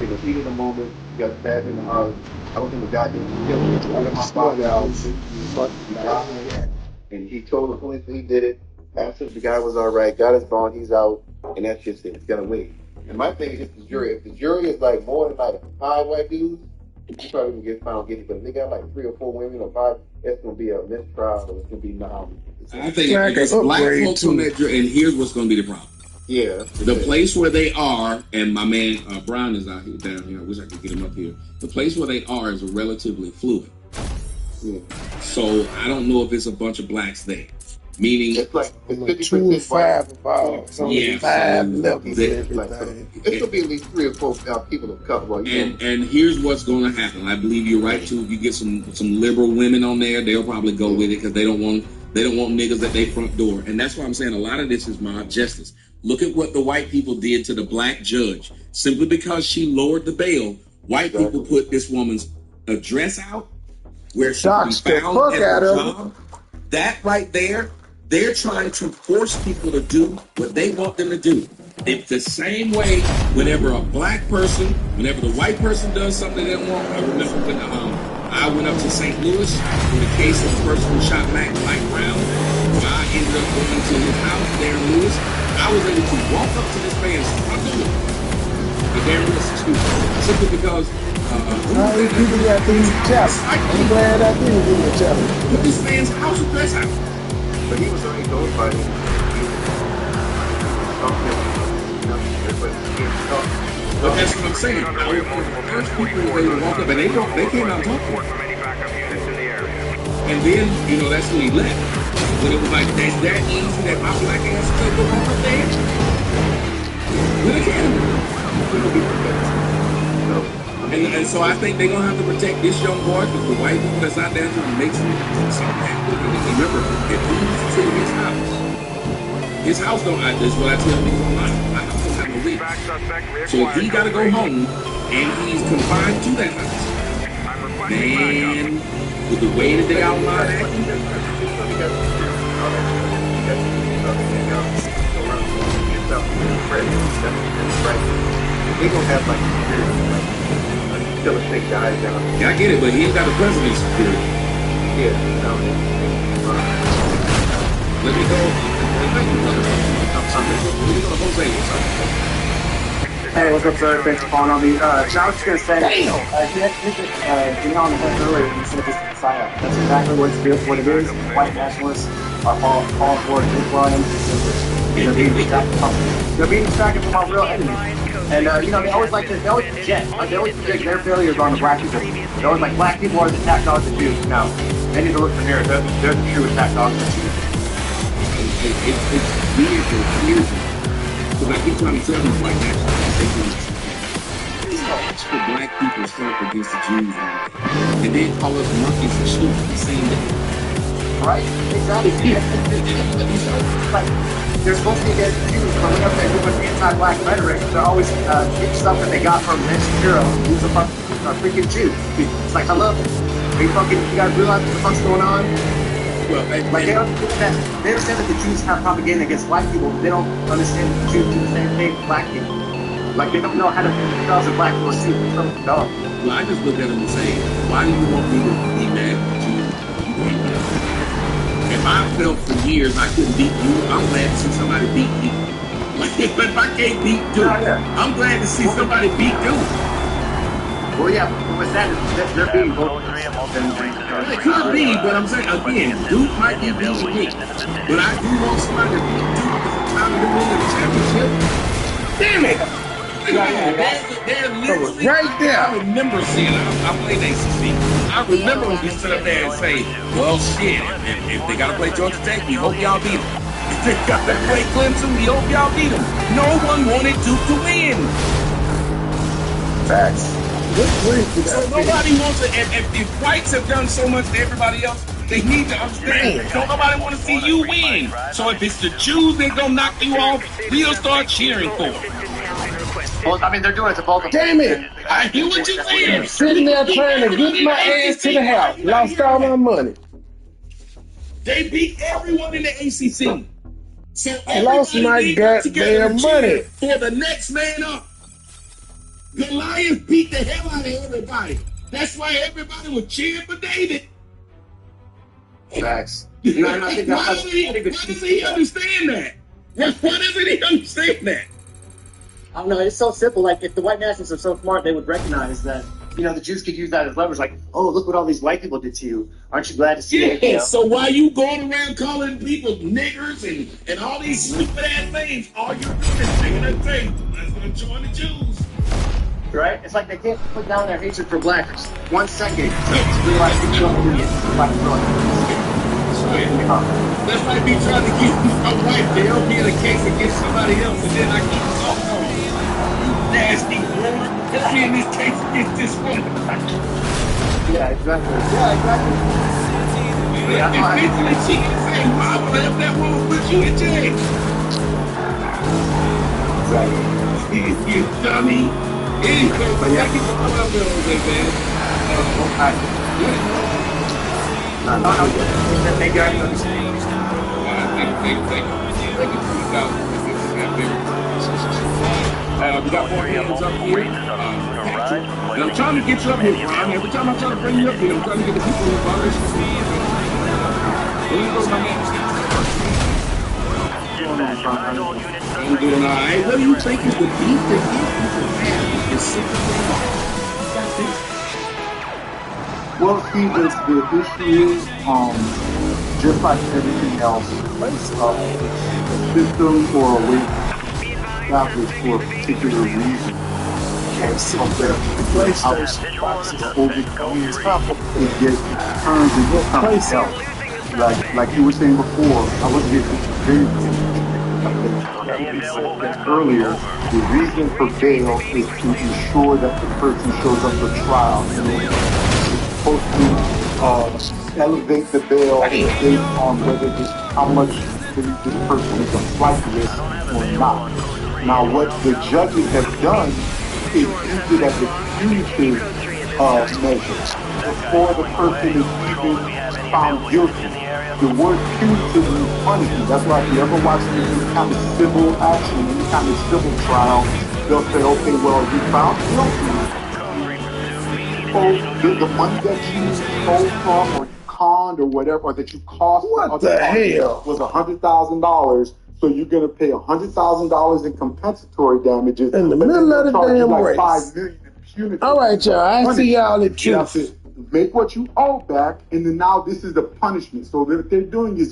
in the heat of the moment. You got stabbed in the heart. I was in the guy that killed me. I got my body out. He died, and he told the police that he did it. After the guy was all right, got his bond, he's out, and that's just it. It's gonna wait. And my thing is the jury. If the jury is like more than like 5 white dudes, you probably gonna get found guilty. But if they got like 3 or 4 women or 5, it's gonna be a mistrial, or it's gonna be no. I think if it's black folks on that jury, and here's what's going to be the problem. Yeah. The place where they are, and my man Brown is out here down here. I wish I could get him up here. The place where they are is relatively fluid. Yeah. So I don't know if it's a bunch of blacks there. Meaning it's like it's 2 and 5 about some 5 levels and everything. It's gonna be at least 3 or 4 people of color. And here's what's going to happen. I believe you're right too. If you get some liberal women on there, they'll probably go with it because they don't want niggas at their front door. And that's why I'm saying a lot of this is mob justice. Look at what the white people did to the black judge. Simply because she lowered the bail, white people put this woman's address out where she can be found at her job. That right there, they're trying to force people to do what they want them to do. It's the same way whenever a black person, whenever the white person does something they don't want. I remember when I went up to St. Louis in the case of the person who shot Mike Brown. I ended up going to his house there in Louis. I was able to walk up to this man's front door. And there it was, simply because people got these chaps. I'm glad I didn't do the chap. Put this man's house address out. But he was already notified. But that's what I'm saying. There's people they walk up and they came out talking. And then, that's when he left. When it was like, that's that easy that my black ass could go on up there. With a camera. so I think they're gonna have to protect this young boy because the white people that's out there trying to make something happen. Remember, if he's to his house don't. This is what I tell people online. My house don't have no leaks. So if he got to go home and he's confined to that house, man, with the way that they outline acting. They gonna have like still a big guys down. Yeah, I get it, but he ain't got the president's security. Yeah, let me go. Hey, what's up, sir? Thanks for calling on me. I was just gonna say, you hit on the head earlier when you said this is psyop. That's exactly what it is. White nationalists are all for Islam. They're being distracted from our real enemies. And you know, they always project, they always project their failures on the black people. They always like black people are the attack dogs of Jews. No, they need to look for here. They're the true attack dogs of Jews. It's weird and confusing. Because I keep trying to tell them like that. It's for black people to start against the Jews and then call us monkeys and stupid the same day. Right? Exactly. Like, they're supposed to be against Jews, but whenever they do with the anti-black rhetoric, they're always getting stuff that they got from Mitch Shapiro, who's a freaking Jew. It's like, hello? You guys realize what the fuck's going on? Well, like they understand that the Jews have propaganda against white people, but they don't understand that the Jews do the same thing with black people. Like they don't know how to put themselves in black people too. It's so dumb. Well, I just look at them and say, why do you want people to be mad at you? If I felt for years I couldn't beat you, I'm glad to see somebody beat me. Like if I can't beat Duke, I'm glad to see somebody beat Duke. Well, yeah, with that, they're being both. It could be, but I'm saying again, Duke might be beating me. But I do want somebody to beat Duke because it's time to win the championship. Damn it! They're literally right there. I remember seeing it. I played ACC. I remember when we sit up there and say, well, shit, if they got to play Georgia Tech, we hope y'all beat them. If they got to play Clemson, we hope y'all beat them. No one wanted Duke to win. Facts. So nobody wants it. If whites have done so much to everybody else, they need to understand. Don't nobody want to see you win. So if it's the Jews that's gonna knock you off, we'll start cheering for them. Well, I mean, they're doing it to both of them. Damn it! I hear what you're saying. Sitting there trying to get my ass to the house. Lost all my money. They beat everyone in the ACC. So I lost my goddamn money. For the next man up. The Lions beat the hell out of everybody. That's why everybody was cheering for David. Facts. Why doesn't he understand that? Why doesn't he understand that? I don't know. It's so simple. Like, if the white nationalists are so smart, they would recognize that, you know, the Jews could use that as leverage. Like, oh, look what all these white people did to you. Aren't you glad to see it? You know? So why you going around calling people niggers and all these stupid ass names? All you're doing is taking a thing. That's going to join the Jews. Right? It's like they can't put down their hatred for blacks. 1 second. Realize they don't do it. That's like me trying to get my wife to help me in a case against somebody else, and then I keep talking on you. Nasty whore. Help me in this case against this woman. Yeah, exactly. Eventually she can say, why would I help that woman put you in jail? You dummy. Anyway, but yeah, keep on out there all day, man. Thank you. We got 4 hands up here. And I'm trying to get you up here, Brian. Every time I try to bring you up here, I'm trying to get the people in the bars. There you go, my man. I'm doing all right. What do you think is the beef that these people have? Is secretly Well, Steve, the issue is, just like everything else, a system or a way established for a particular reason. And something it gets turned into something else. Like you were saying before, I wasn't getting very we said that earlier, the reason for bail is to ensure that the person shows up for trial. And it's supposed to elevate the bail based on whether how much this person is a flight risk or not. Now, what the judges have done is use it as a punitive measure before the person is even found guilty. The word punitive means punishment. That's why if you ever watch any kind of civil action, any kind of civil trial, they'll say, okay, well, you found guilty. The money that you stole from or you conned or whatever, or that you cost what the hell was $100,000. So you're going to pay $100,000 in compensatory damages. In the middle of the damn race. $5 million in punitive. All right, y'all. I see y'all at truth. Make what you owe back, and then now this is the punishment. So what they're doing is